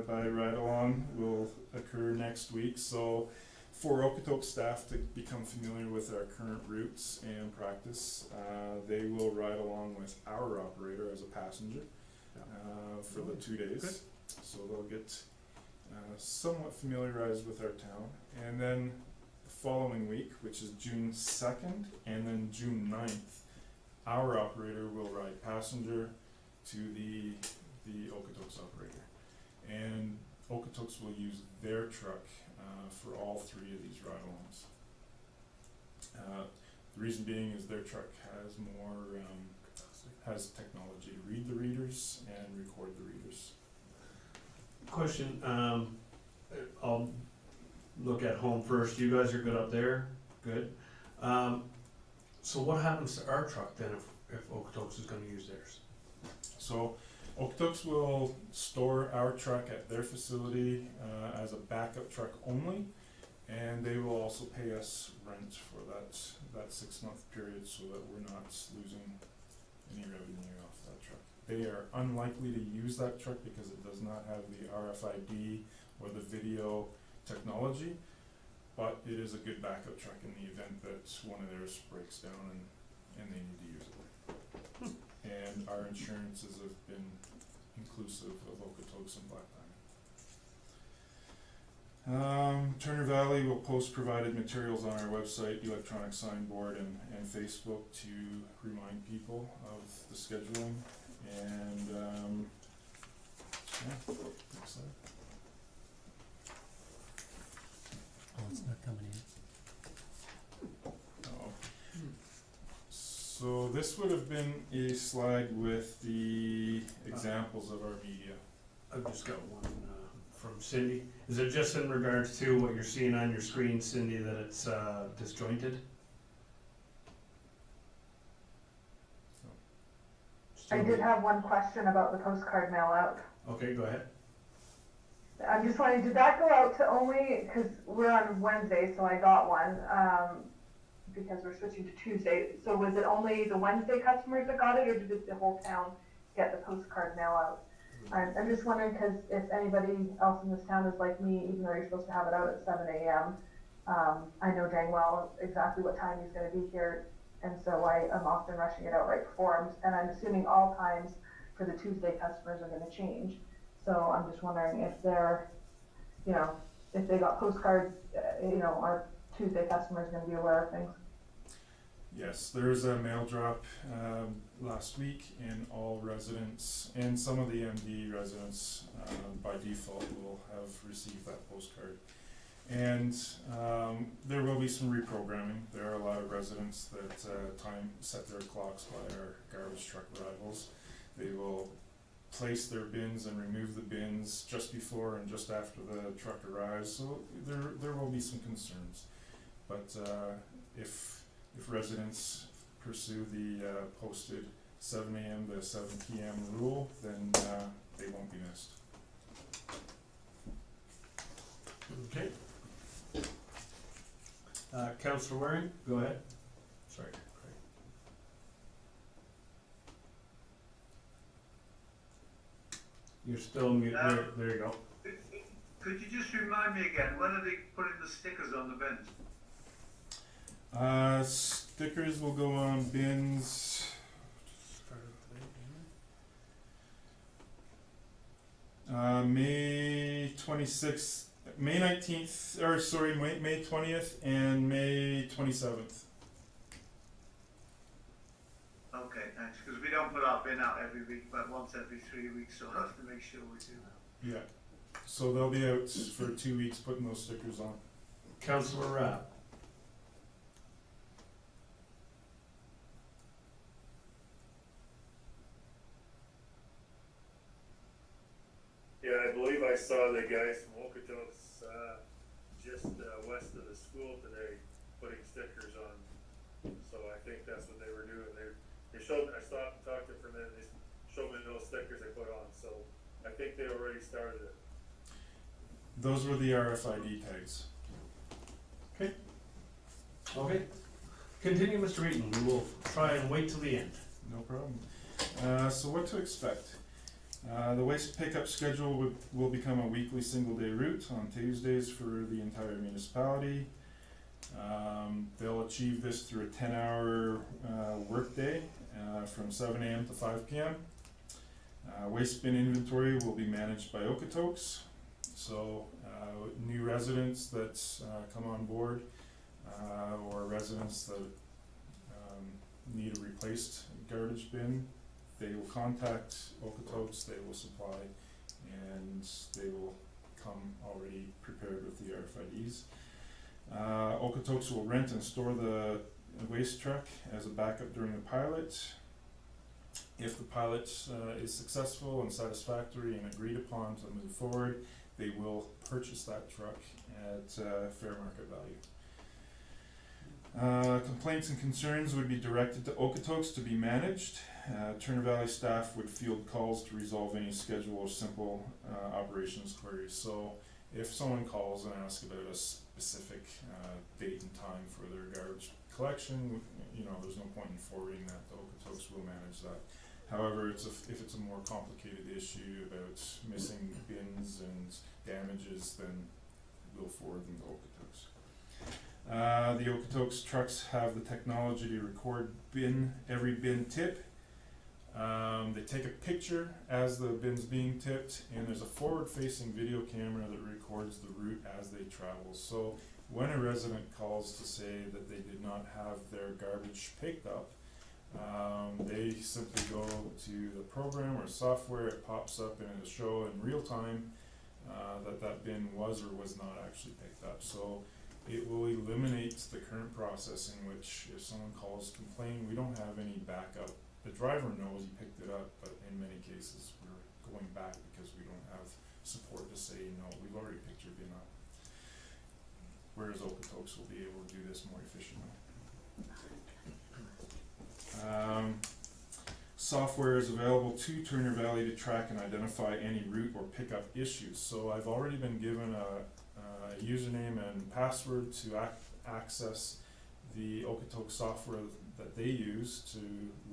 S11: by Ride Along will occur next week, so for Okotoks staff to become familiar with our current routes and practice, they will ride along with our operator as a passenger for the 2 days.
S1: Good.
S11: So they'll get somewhat familiarized with our town, and then the following week, which is June 2nd and then June 9th, our operator will ride passenger to the Okotoks operator, and Okotoks will use their truck for all 3 of these ride-alongs. The reason being is their truck has more has technology to read the readers and record the readers.
S1: Question, I'll look at home first, you guys are good up there, good. So what happens to our truck then if Okotoks is gonna use theirs?
S11: So Okotoks will store our truck at their facility as a backup truck only, and they will also pay us rent for that 6-month period so that we're not losing any revenue off that truck. They are unlikely to use that truck because it does not have the RFID or the video technology, but it is a good backup truck in the event that one of theirs breaks down and they need to use it. And our insurances have been inclusive of Okotoks and Black Diamond. Turner Valley will post provided materials on our website, electronic signboard, and Facebook to remind people of the scheduling. And yeah, next slide.
S8: Oh, it's not coming in.
S11: Oh. So this would have been a slide with the examples of our media.
S1: I've just got one from Cindy. Is it just in regards to what you're seeing on your screen, Cindy, that it's disjointed?
S3: I did have one question about the postcard mail out.
S1: Okay, go ahead.
S3: I'm just wondering, did that go out to only, because we're on Wednesday, so I got one, because we're switching to Tuesday. So was it only the Wednesday customers that got it, or did the whole town get the postcard mail out. I'm just wondering, because if anybody else in this town is like me, even though you're supposed to have it out at 7 a.m., I know dang well exactly what time he's going to be here, and so I am often rushing it out right before him, and I'm assuming all times for the Tuesday customers are going to change. So I'm just wondering if they're, you know, if they got postcards, you know, our Tuesday customers going to be aware of things.
S11: Yes, there was a mail drop last week, and all residents and some of the MD residents by default will have received that postcard. And there will be some reprogramming. There are a lot of residents that set their clocks by our garbage truck arrivals. They will place their bins and remove the bins just before and just after the truck arrives. So there will be some concerns, but if residents pursue the posted 7 a.m. to 7 p.m. rule, then they won't be missed.
S1: Okay. Councillor Waring, go ahead. Sorry. You're still muted. There you go.
S5: Could you just remind me again, when are they putting the stickers on the bins?
S11: Stickers will go on bins. May 26th, May 19th, or sorry, May 20th and May 27th.
S5: Okay, thanks, because we don't put our bin out every week, but once every 3 weeks, so I'll have to make sure we do that.
S11: Yeah. So they'll be out for 2 weeks putting those stickers on.
S1: Councillor Rapp.
S4: Yeah, I believe I saw the guys from Okotoks, just west of the school today, putting stickers on. So I think that's what they were doing. They showed, I stopped and talked to them for a minute, they showed me those stickers they put on, so I think they already started it.
S11: Those were the RFID tags.
S1: Okay. Continue, Mr. Eaton. We will try and wait till the end.
S11: No problem. So what to expect? The waste pickup schedule will become a weekly single-day route on Tuesdays for the entire municipality. They'll achieve this through a 10-hour workday from 7 a.m. to 5 p.m. Waste bin inventory will be managed by Okotoks. So new residents that come on board or residents that need a replaced garbage bin, they will contact Okotoks, they will supply, and they will come already prepared with the RFIDs. Okotoks will rent and store the waste truck as a backup during the pilot. If the pilot is successful and satisfactory and agreed upon to move forward, they will purchase that truck at fair market value. Complaints and concerns would be directed to Okotoks to be managed. Turner Valley staff would field calls to resolve any schedule or simple operations queries. So if someone calls and asks about a specific date and time for their garbage collection, you know, there's no point in forwarding that to Okotoks. Will manage that. However, if it's a more complicated issue about missing bins and damages, then we'll forward them to Okotoks. The Okotoks trucks have the technology to record every bin tip. They take a picture as the bin's being tipped, and there's a forward-facing video camera that records the route as they travel. So when a resident calls to say that they did not have their garbage picked up, they simply go to the program or software, it pops up and it'll show in real time that bin was or was not actually picked up. So it will eliminate the current process in which if someone calls to complain, we don't have any backup. The driver knows he picked it up, but in many cases we're going back because we don't have support to say, no, we've already picked your bin up. Whereas Okotoks will be able to do this more efficiently. Software is available to Turner Valley to track and identify any route or pickup issues. So I've already been given a username and password to access the Okotoks software that they use to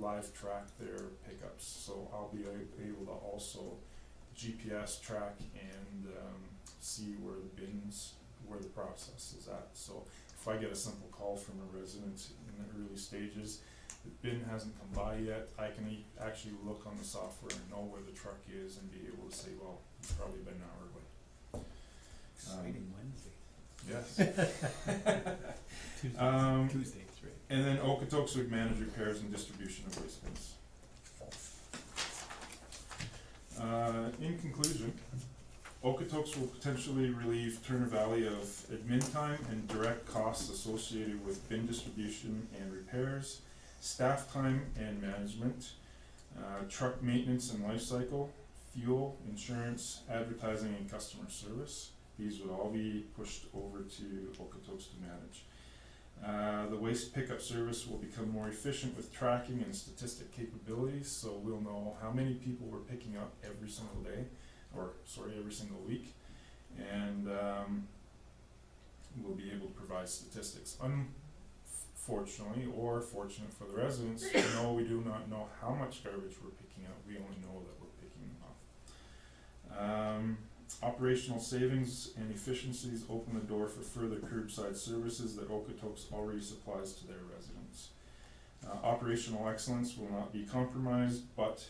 S11: live track their pickups. So I'll be able to also GPS track and see where the bins, where the process is at. So if I get a simple call from a resident in the early stages, the bin hasn't come by yet, I can actually look on the software and know where the truck is and be able to say, well, it's probably been an hour away.
S6: Exciting Wednesday.
S11: Yes.
S6: Tuesday, Tuesdays, right?
S11: And then Okotoks would manage repairs and distribution of waste bins. In conclusion, Okotoks will potentially relieve Turner Valley of admin time and direct costs associated with bin distribution and repairs, staff time and management, truck maintenance and life cycle, fuel, insurance, advertising, and customer service. These would all be pushed over to Okotoks to manage. The waste pickup service will become more efficient with tracking and statistic capabilities, so we'll know how many people we're picking up every single day, every single week, and we'll be able to provide statistics. Unfortunately, or fortunate for the residents, no, we do not know how much garbage we're picking up, we only know that we're picking them up. Operational savings and efficiencies open the door for further curbside services that Okotoks already supplies to their residents. Operational excellence will not be compromised, but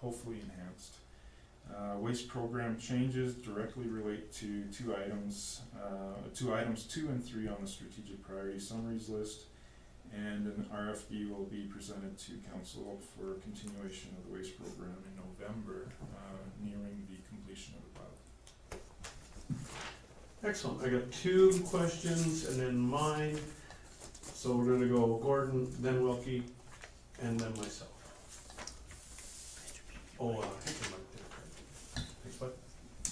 S11: hopefully enhanced. Waste program changes directly relate to two items 2 and 3 on the strategic priority summaries list, and an RFP will be presented to council for continuation of the waste program in November, nearing the completion of the pilot.
S1: Excellent. I got 2 questions and then mine. So we're gonna go Gordon, then Wilkie, and then myself. Oh, I think I might do it. Thanks, bud.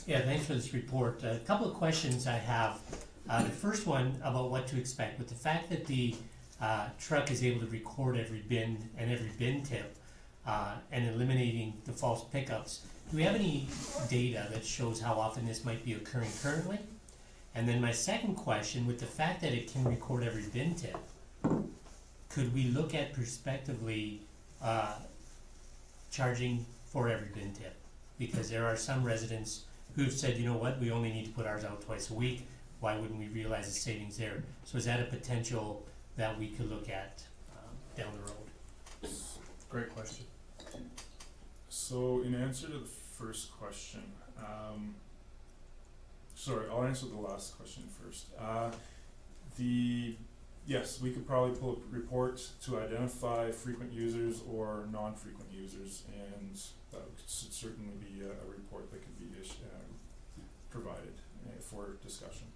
S8: Yeah, thanks for this report. A couple of questions I have. The first one about what to expect. With the fact that the truck is able to record every bin and every bin tip and eliminating the false pickups, do we have any data that shows how often this might be occurring currently? And then my second question, with the fact that it can record every bin tip, could we look at prospectively charging for every bin tip? Because there are some residents who've said, you know what, we only need to put ours out twice a week. Why wouldn't we realize the savings there? So is that a potential that we could look at down the road?
S1: Great question.
S11: So in answer to the first question, I'll answer the last question first. Yes, we could probably pull a report to identify frequent users or non-frequent users, and that should certainly be a report that could be provided for discussion.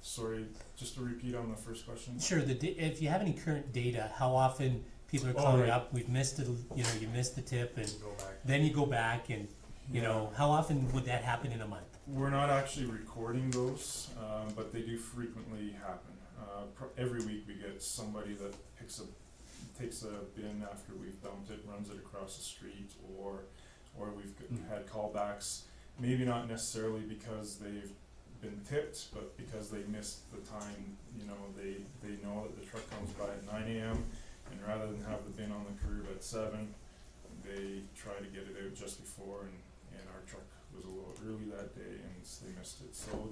S11: Sorry, just to repeat on the first question.
S8: Sure. If you have any current data, how often people are calling up, we've missed it, you missed the tip, and
S1: Go back.
S8: then you go back, and how often would that happen in a month?
S11: We're not actually recording those, but they do frequently happen. Every week we get somebody that takes a bin after we've dumped it, runs it across the street, or we've had callbacks, maybe not necessarily because they've been tipped, but because they missed the time. They know that the truck comes by at 9 a.m. and rather than have the bin on the curb at 7, they try to get it out just before, and our truck was a little early that day and they missed it. So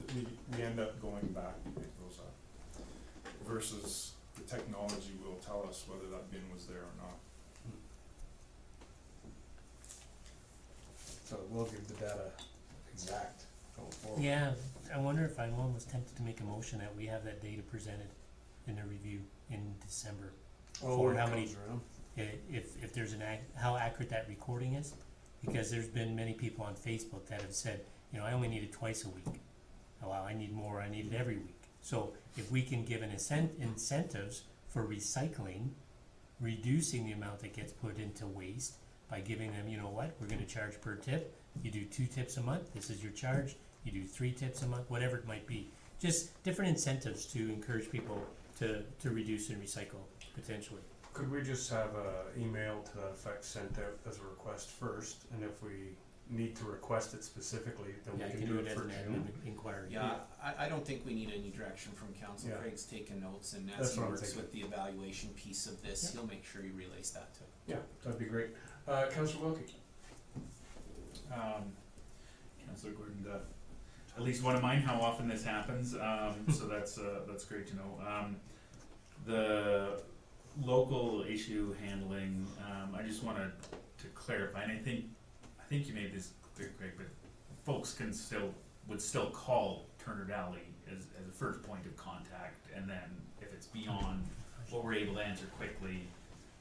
S11: we end up going back to pick those up, versus the technology will tell us whether that bin was there or not.
S1: So we'll give the data exact going forward.
S8: Yeah, I wonder if I'm almost tempted to make a motion that we have that data presented in the review in December. For how many, if there's how accurate that recording is, because there's been many people on Facebook that have said, I only need it twice a week. Oh, wow, I need more, I need it every week. So if we can give an incentives for recycling, reducing the amount that gets put into waste by giving them, we're gonna charge per tip. You do 2 tips a month, this is your charge. You do 3 tips a month, whatever it might be. Just different incentives to encourage people to reduce and recycle potentially.
S1: Could we just have an email to that effect sent out as a request first, and if we need to request it specifically, then
S8: Yeah, I
S1: we
S8: can
S1: can
S8: do
S1: do
S8: it
S1: it
S8: as
S1: for
S8: an
S1: June.
S8: admin inquiry.
S6: Yeah, I don't think we need any direction from council.
S1: Yeah.
S6: Craig's taking notes, and as
S1: That's
S6: he
S1: what I'm
S6: works
S1: thinking.
S6: with the evaluation piece of this,
S1: Yeah.
S6: he'll make sure he relays that to.
S1: Yeah, that'd be great. Councillor Wilkie?
S7: Councillor Gordon, at least one of mine, how often this happens, so that's great to know. The local issue handling, I just wanted to clarify, and I think you made this clear, Craig, but folks would still call Turner Valley as a first point of contact, and then if it's beyond what we're able to answer quickly,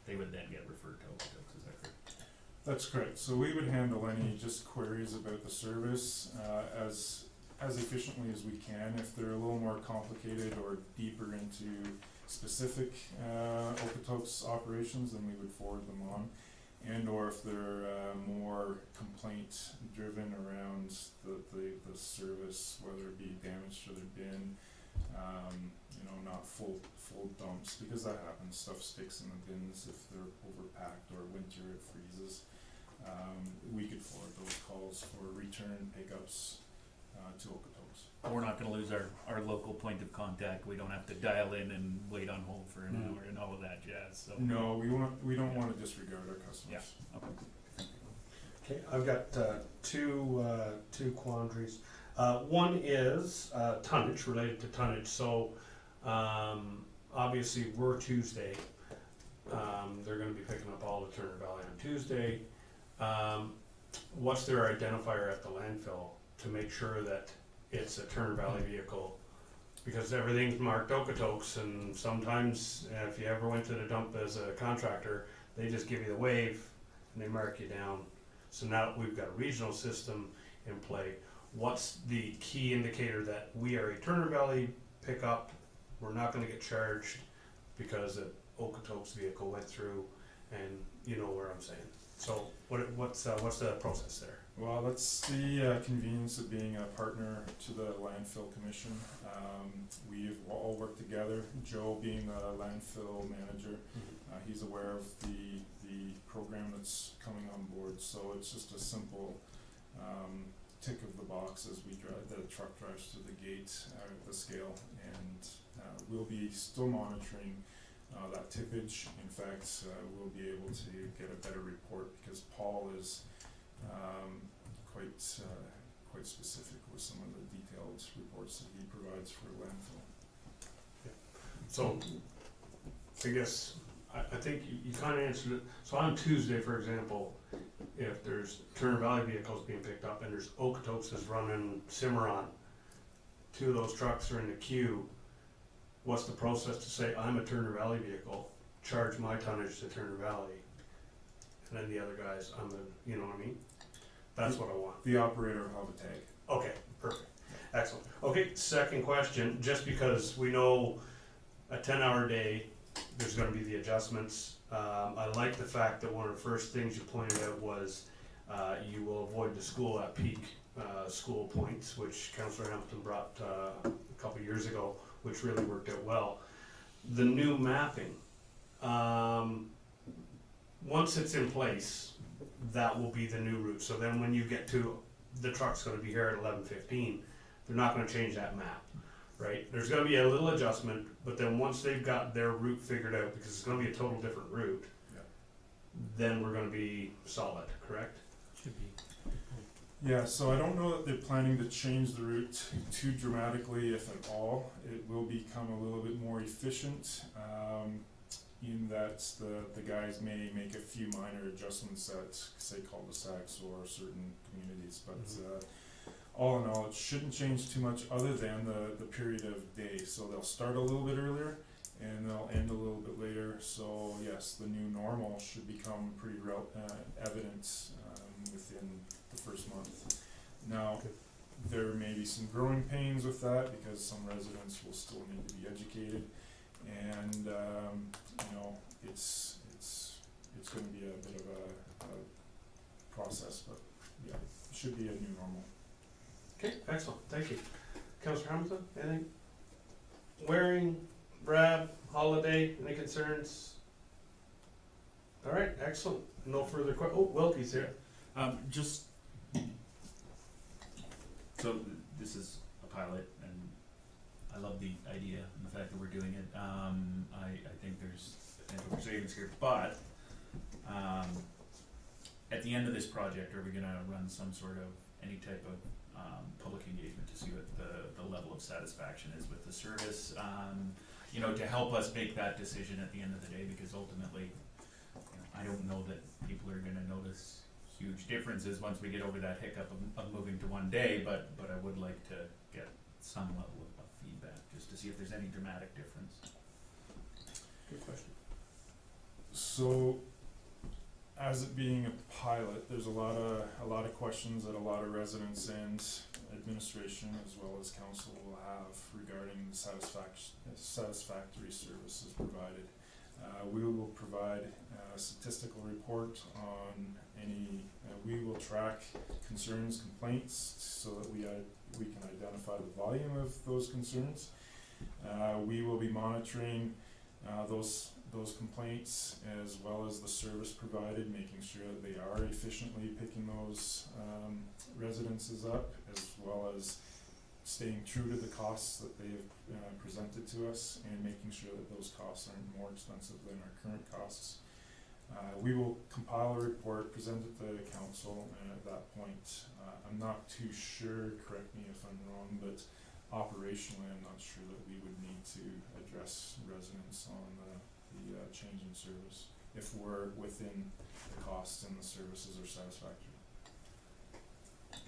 S7: they would then get referred to Okotoks, is that correct?
S11: That's correct. So we would handle any just queries about the service as efficiently as we can. If they're a little more complicated or deeper into specific Okotoks operations, then we would forward them on. And or if they're more complaint driven around the service, whether it be damage to their bin, not full dumps, because that happens. Stuff sticks in the bins if they're overpacked, or winter it freezes. We could forward those calls for return pickups to Okotoks.
S7: We're not gonna lose our local point of contact, we don't have to dial in and wait on hold for an hour and all of that jazz, so.
S11: No, we don't want to disregard our customers.
S7: Yeah, okay.
S1: Okay, I've got two quandaries. One is tonnage, related to tonnage. So obviously we're Tuesday. They're going to be picking up all the Turner Valley on Tuesday. What's their identifier at the landfill to make sure that it's a Turner Valley vehicle? Because everything's marked Okotoks, and sometimes if you ever went to the dump as a contractor, they just give you the wave and they mark you down. So now we've got a regional system in play. What's the key indicator that we are a Turner Valley pickup? We're not going to get charged because an Okotoks vehicle went through, and you know where I'm saying. So what's the process there?
S11: Well, that's the convenience of being a partner to the landfill commission. We've all worked together. Joe, being the landfill manager, he's aware of the program that's coming on board. So it's just a simple tick of the box as we drive. The truck drives through the gate at the scale, and we'll be still monitoring that tippage. In fact, we'll be able to get a better report because Paul is quite specific with some of the detailed reports that he provides for landfill.
S1: So I guess I think you kind of answered it. So on Tuesday, for example, if there's Turner Valley vehicles being picked up and there's Okotoks is running Cimarron, two of those trucks are in the queue, what's the process to say, I'm a Turner Valley vehicle, charge my tonnage to Turner Valley, and then the other guys, you know what I mean? That's what I want.
S11: The operator will have a tag.
S1: Okay, perfect. Excellent. Okay, second question, just because we know a 10-hour day, there's gonna be the adjustments. I like the fact that one of the first things you pointed out was you will avoid the school at peak school points, which Councillor Hampton brought a couple years ago, which really worked out well. The new mapping, once it's in place, that will be the new route. So then when you get to, the truck's gonna be here at 11:15, they're not gonna change that map, right? There's gonna be a little adjustment, but then once they've got their route figured out, because it's gonna be a total different route,
S11: Yeah.
S1: then we're gonna be solid, correct?
S8: Should be.
S11: Yeah, so I don't know that they're planning to change the route too dramatically, if at all. It will become a little bit more efficient, in that the guys may make a few minor adjustments at, say, cul-de-sacs or certain communities, but all in all, it shouldn't change too much other than the period of day. So they'll start a little bit earlier and they'll end a little bit later. So yes, the new normal should become pretty evident within the first month. Now, there may be some growing pains with that because some residents will still need to be educated, and it's going to be a bit of a process, but yeah, it should be a new normal.
S1: Okay, excellent, thank you. Councillor Hamilton, anything? Waring, Brad, Holiday, any concerns? All right, excellent. No further Wilkie's here.
S7: Just so this is a pilot, and I love the idea and the fact that we're doing it. I think there's potential for savings here, but at the end of this project, are we gonna run some sort of, any type of public engagement to see what the level of satisfaction is with the service? You know, to help us make that decision at the end of the day, because ultimately, you know, I don't know that people are gonna notice huge differences once we get over that hiccup of moving to one day, but I would like to get some level of feedback, just to see if there's any dramatic difference.
S1: Good question.
S11: So, as it being a pilot, there's a lot of questions that a lot of residents and administration as well as council will have regarding the satisfactory services provided. We will provide a statistical report on any, we will track concerns, complaints, so that we can identify the volume of those concerns. We will be monitoring those complaints as well as the service provided, making sure that they are efficiently picking those residences up, as well as staying true to the costs that they've presented to us, and making sure that those costs aren't more expensive than our current costs. We will compile a report, present it to the council, and at that point, I'm not too sure, correct me if I'm wrong, but operationally, I'm not sure that we would need to address residents on the change in service if we're within the costs and the services are satisfactory.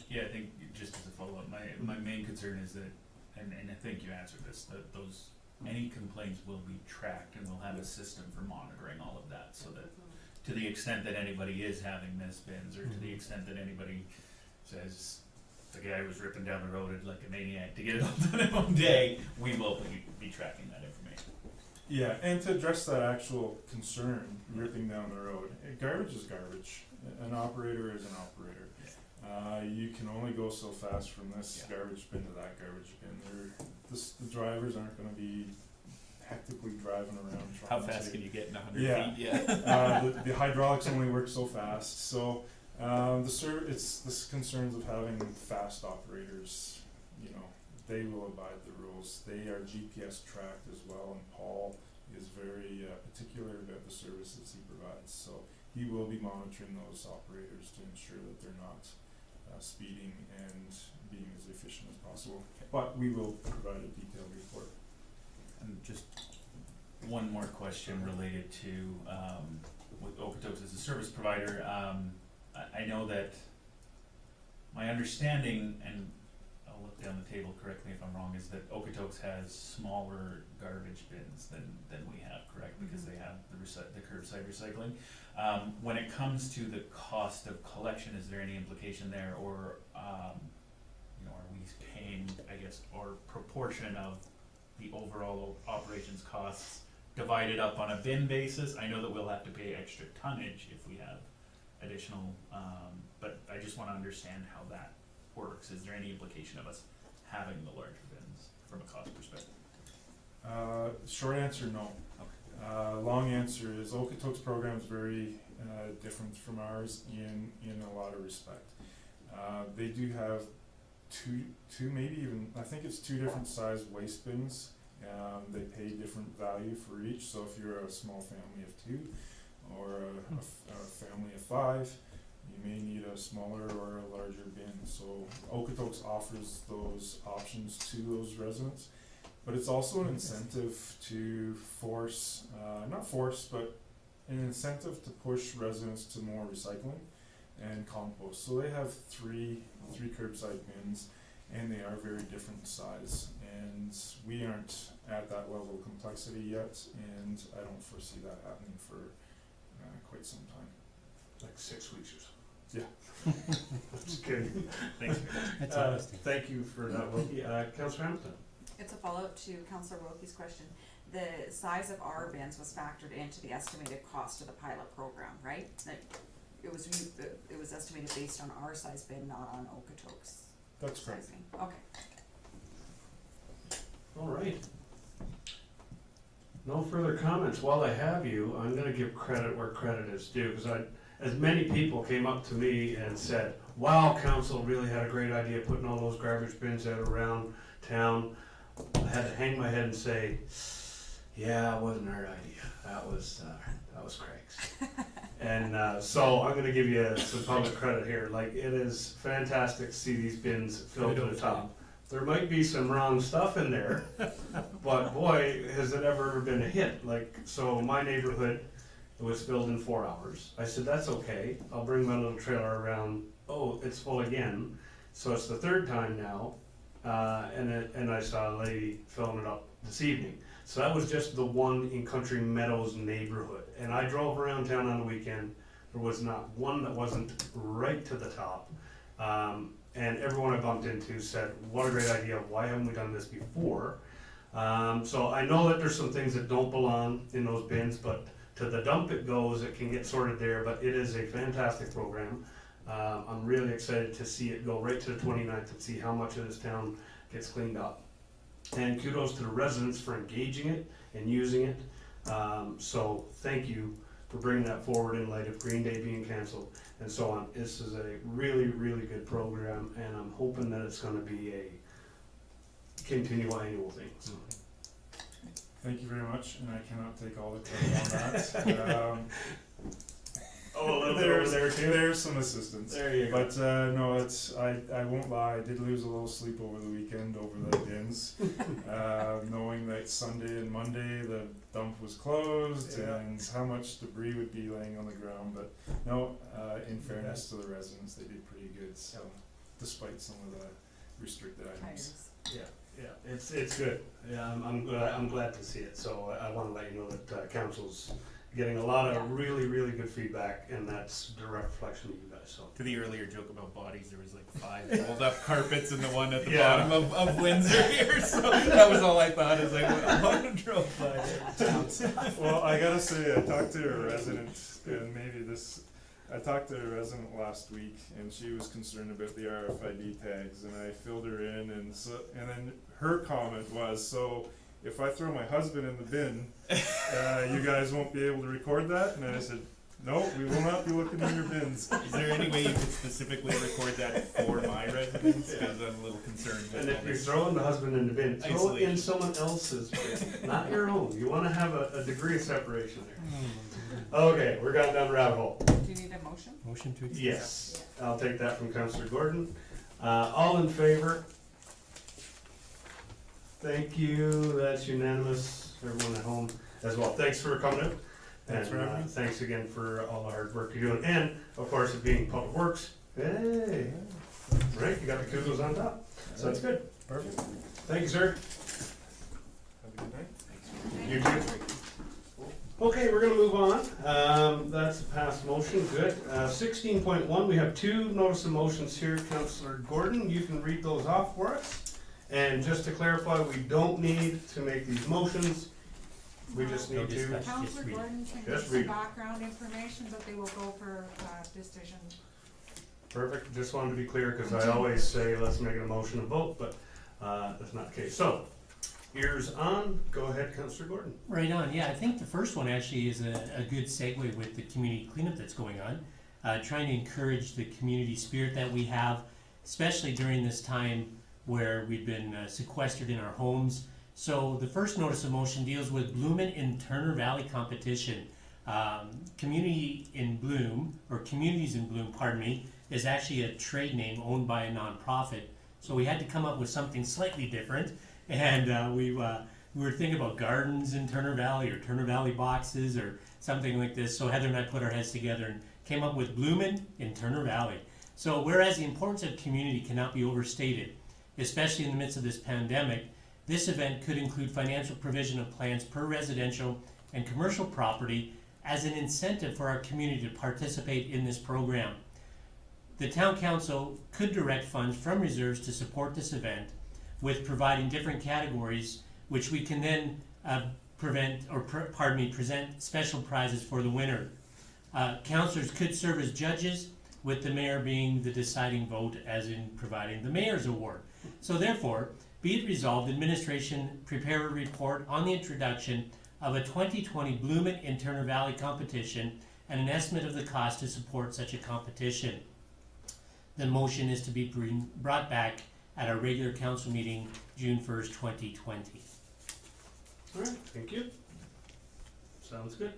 S7: Yeah, I think just as a follow-up, my main concern is that, and I think you answered this, that those, any complaints will be tracked, and we'll have a system for monitoring all of that, so that to the extent that anybody is having missed bins, or to the extent that anybody says the guy was ripping down the road like a maniac to get it all done in one day, we will be tracking that information.
S11: Yeah, and to address that actual concern, ripping down the road, garbage is garbage. An operator is an operator. You can only go so fast from this garbage bin to that garbage bin. The drivers aren't going to be hectically driving around
S6: How
S11: trying
S6: fast
S11: to.
S6: can you get in 100
S11: Yeah.
S6: feet? Yeah.
S11: The hydraulics only work so fast. So it's the concerns of having fast operators. You know, they will abide the rules. They are GPS tracked as well, and Paul is very particular about the services he provides. So he will be monitoring those operators to ensure that they're not speeding and being as efficient as possible. But we will provide a detailed report.
S7: And just one more question related to, with Okotoks as a service provider, I know that my understanding, and I'll look down the table, correct me if I'm wrong, is that Okotoks has smaller garbage bins than we have, correct? Because they have the curbside recycling. When it comes to the cost of collection, is there any implication there, or you know, are we paying, I guess, our proportion of the overall operations costs divided up on a bin basis? I know that we'll have to pay extra tonnage if we have additional, but I just want to understand how that works. Is there any implication of us having the larger bins from a cost perspective?
S11: Short answer, no.
S7: Okay.
S11: Long answer is Okotoks program is very different from ours in a lot of respect. They do have two, maybe even, I think it's 2 different size waste bins. They pay different value for each. So if you're a small family of 2 or a family of 5, you may need a smaller or a larger bin. So Okotoks offers those options to those residents. But it's also an incentive to force, not force, but an incentive to push residents to more recycling and compost. So they have three curbside bins, and they are very different size. And we aren't at that level of complexity yet, and I don't foresee that happening for quite some time.
S1: Like 6 weeks or something.
S11: Yeah.
S1: Just kidding.
S7: Thanks.
S8: That's interesting.
S1: Thank you for that, Wilkie. Councillor Hampton.
S2: It's a follow-up to Councillor Wilkie's question. The size of our bins was factored into the estimated cost of the pilot program, right? Like, it was estimated based on our size bin, not on Okotoks.
S11: That's correct.
S2: sizing. Okay.
S1: All right. No further comments. While I have you, I'm gonna give credit where credit is due, because as many people came up to me and said, wow, council really had a great idea putting all those garbage bins out around town. I had to hang my head and say, yeah, it wasn't our idea. That was Craig's. And so I'm gonna give you some public credit here. Like, it is fantastic to see these bins filled to the top. There might be some wrong stuff in there, but boy, has it ever been a hit. Like, so my neighborhood, it was filled in 4 hours. I said, that's okay. I'll bring my little trailer around. Oh, it's full again. So it's the third time now. And I saw a lady filling it up this evening. So that was just the one in Country Meadows neighborhood. And I drove around town on the weekend. There was not one that wasn't right to the top. And everyone I bumped into said, what a great idea. Why haven't we done this before? So I know that there's some things that don't belong in those bins, but to the dump it goes. It can get sorted there, but it is a fantastic program. I'm really excited to see it go right to the 29th and see how much of this town gets cleaned up. And kudos to the residents for engaging it and using it. So thank you for bringing that forward in light of Green Day being canceled and so on. This is a really, really good program, and I'm hoping that it's gonna be a continual annual thing.
S11: Thank you very much, and I cannot take all the credit on that.
S1: Oh, a little bit over there too?
S11: There's some assistance.
S1: There you go.
S11: But no, I won't lie, I did lose a little sleep over the weekend over the bins, knowing that Sunday and Monday the dump was closed
S1: Yeah.
S11: and how much debris would be laying on the ground. But no, in fairness to the residents, they did pretty good. So, despite some of the restricted items.
S1: Yeah, it's good. Yeah, I'm glad to see it. So I want to let you know that council's getting a lot of really, really good feedback, and that's a direct reflection of you guys. So
S7: To the earlier joke about bodies, there was like 5 rolled up carpets in the one at the
S1: Yeah.
S7: bottom of Windsor here, so that was all I thought as I drove by there.
S11: Well, I gotta say, I talked to a resident, and I talked to a resident last week, and she was concerned about the RFID tags, and I filled her in, and then her comment was, so if I throw my husband in the bin, you guys won't be able to record that? And I said, no, we will not be looking in your bins.
S7: Is there any way you could specifically record that for my residents? Because I'm a little concerned with
S1: And
S7: all
S1: if you're
S7: this.
S1: throwing the husband in the bin, throw it in
S7: Isolation.
S1: someone else's bin, not your own. You want to have a degree of separation there. Okay, we're going down the rabbit hole.
S2: Do you need a motion?
S8: Motion to accept.
S1: Yes, I'll take that from Councillor Gordon. All in favor? Thank you, that's unanimous, everyone at home as well. Thanks for coming out.
S11: Thanks for having me.
S1: Thanks again for all the hard work you're doing, and of course, it being Public Works, hey, right, you got the kudos on top, so that's good.
S11: Perfect.
S1: Thank you, sir.
S11: Have a good night.
S1: You too. Okay, we're gonna move on. That's a passed motion, good. 16.1, we have 2 notice of motions here. Councillor Gordon, you can read those off for us. And just to clarify, we don't need to make these motions. We just
S8: No
S1: need to.
S8: discussion.
S9: Counselor
S8: read it.
S9: Gordon can
S1: Just
S9: give
S1: read
S9: some
S1: it.
S9: background information, but they will go for decision.
S1: Perfect, just wanted to be clear, because I always say, let's make it a motion and vote, but that's not the case. So, ears on, go ahead, Councillor Gordon.
S8: Right on, yeah, I think the first one actually is a good segue with the community cleanup that's going on. Trying to encourage the community spirit that we have, especially during this time where we've been sequestered in our homes. So the first notice of motion deals with Bloomin' in Turner Valley competition. Community in Bloom, or Communities in Bloom, pardon me, is actually a trade name owned by a nonprofit. So we had to come up with something slightly different, and we were thinking about gardens in Turner Valley or Turner Valley boxes or something like this. So Heather and I put our heads together and came up with Bloomin' in Turner Valley. So whereas the importance of community cannot be overstated, especially in the midst of this pandemic, this event could include financial provision of plans per residential and commercial property as an incentive for our community to participate in this program. The town council could direct funds from reserves to support this event with providing different categories, which we can then present special prizes for the winner. Councillors could serve as judges, with the mayor being the deciding vote, as in providing the mayor's award. So therefore, be it resolved, administration prepare a report on the introduction of a 2020 Bloomin' in Turner Valley competition and an estimate of the cost to support such a competition. The motion is to be brought back at our regular council meeting, June 1st, 2020.
S1: All right, thank you. Sounds good.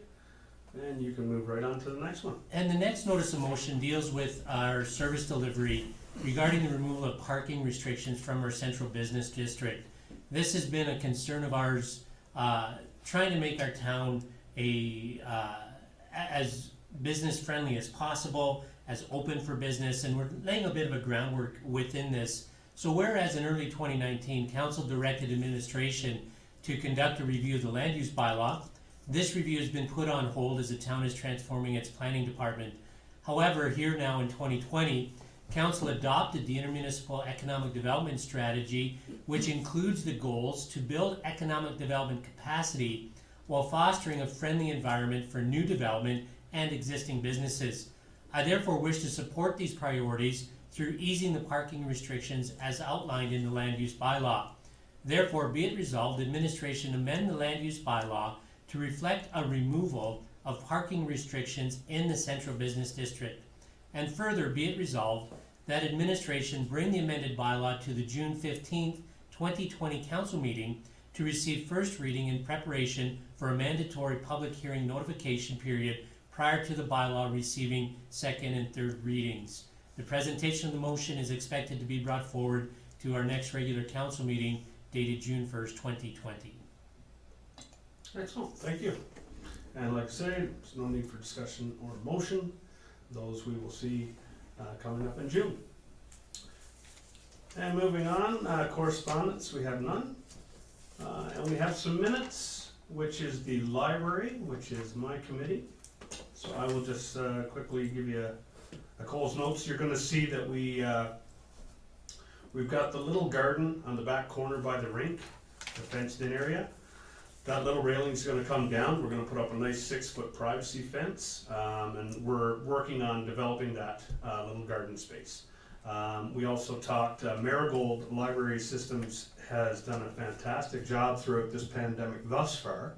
S1: And you can move right on to the next one.
S8: And the next notice of motion deals with our service delivery regarding the removal of parking restrictions from our central business district. This has been a concern of ours, trying to make our town as business friendly as possible, as open for business, and we're laying a bit of a groundwork within this. So whereas in early 2019, council directed administration to conduct a review of the land use bylaw, this review has been put on hold as the town is transforming its planning department. However, here now in 2020, council adopted the intermunicipal economic development strategy, which includes the goals to build economic development capacity while fostering a friendly environment for new development and existing businesses. I therefore wish to support these priorities through easing the parking restrictions as outlined in the land use bylaw. Therefore, be it resolved, administration amend the land use bylaw to reflect a removal of parking restrictions in the central business district. And further, be it resolved that administration bring the amended bylaw to the June 15th, 2020 council meeting to receive first reading in preparation for a mandatory public hearing notification period prior to the bylaw receiving second and third readings. The presentation of the motion is expected to be brought forward to our next regular council meeting dated June 1st, 2020.
S1: Excellent, thank you. And like I say, there's no need for discussion or motion. Those we will see coming up in June. And moving on, correspondence, we have none. And we have some minutes, which is the library, which is my committee. So I will just quickly give you a Cole's notes. You're gonna see that we've got the little garden on the back corner by the rink, the fenced in area. That little railing's gonna come down. We're gonna put up a nice 6-foot privacy fence, and we're working on developing that little garden space. We also talked, Marigold Library Systems has done a fantastic job throughout this pandemic thus far,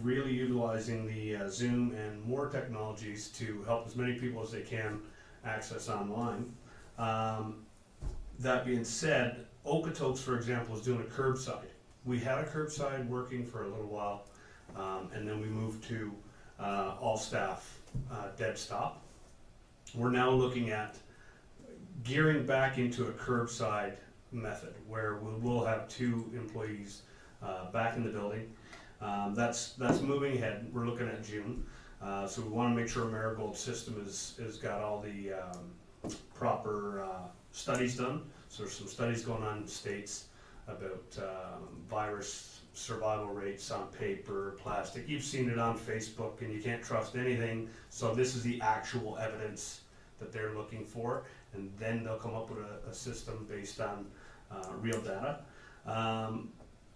S1: really utilizing the Zoom and more technologies to help as many people as they can access online. That being said, Okotoks, for example, is doing a curbside. We had a curbside working for a little while, and then we moved to all staff dead stop. We're now looking at gearing back into a curbside method where we'll have 2 employees back in the building. That's moving ahead. We're looking at June. So we want to make sure Marigold system is got all the proper studies done. So there's some studies going on in the States about virus survival rates on paper, plastic. You've seen it on Facebook, and you can't trust anything. So this is the actual evidence that they're looking for, and then they'll come up with a system based on real data.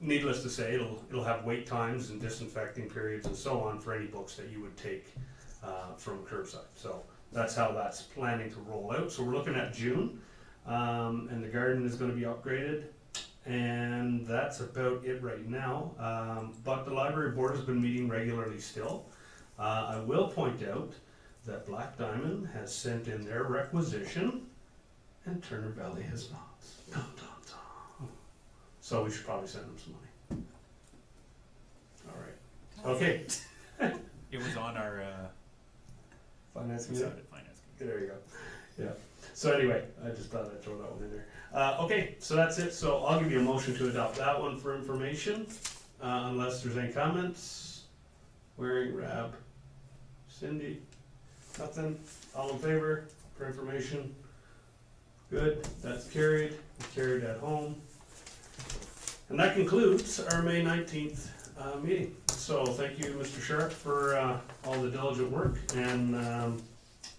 S1: Needless to say, it'll have wait times and disinfecting periods and so on for any books that you would take from curbside. So that's how that's planning to roll out. So we're looking at June, and the garden is going to be upgraded. And that's about it right now. But the library board has been meeting regularly still. I will point out that Black Diamond has sent in their requisition and Turner Valley has not. Dun, dun, dun. So we should probably send them some money. All right. Okay.
S7: It was on our
S1: Finance
S7: finance
S1: committee.
S7: committee.
S1: There you go. Yeah. So anyway, I just thought I'd throw that one in there. Okay, so that's it. So I'll give you a motion to adopt that one for information, unless there's any comments. Waring, Rab, Cindy, nothing. All in favor for information? Good. That's carried. Carried at home. And that concludes our May 19th meeting. So thank you, Mr. Sharp, for all the diligent work, and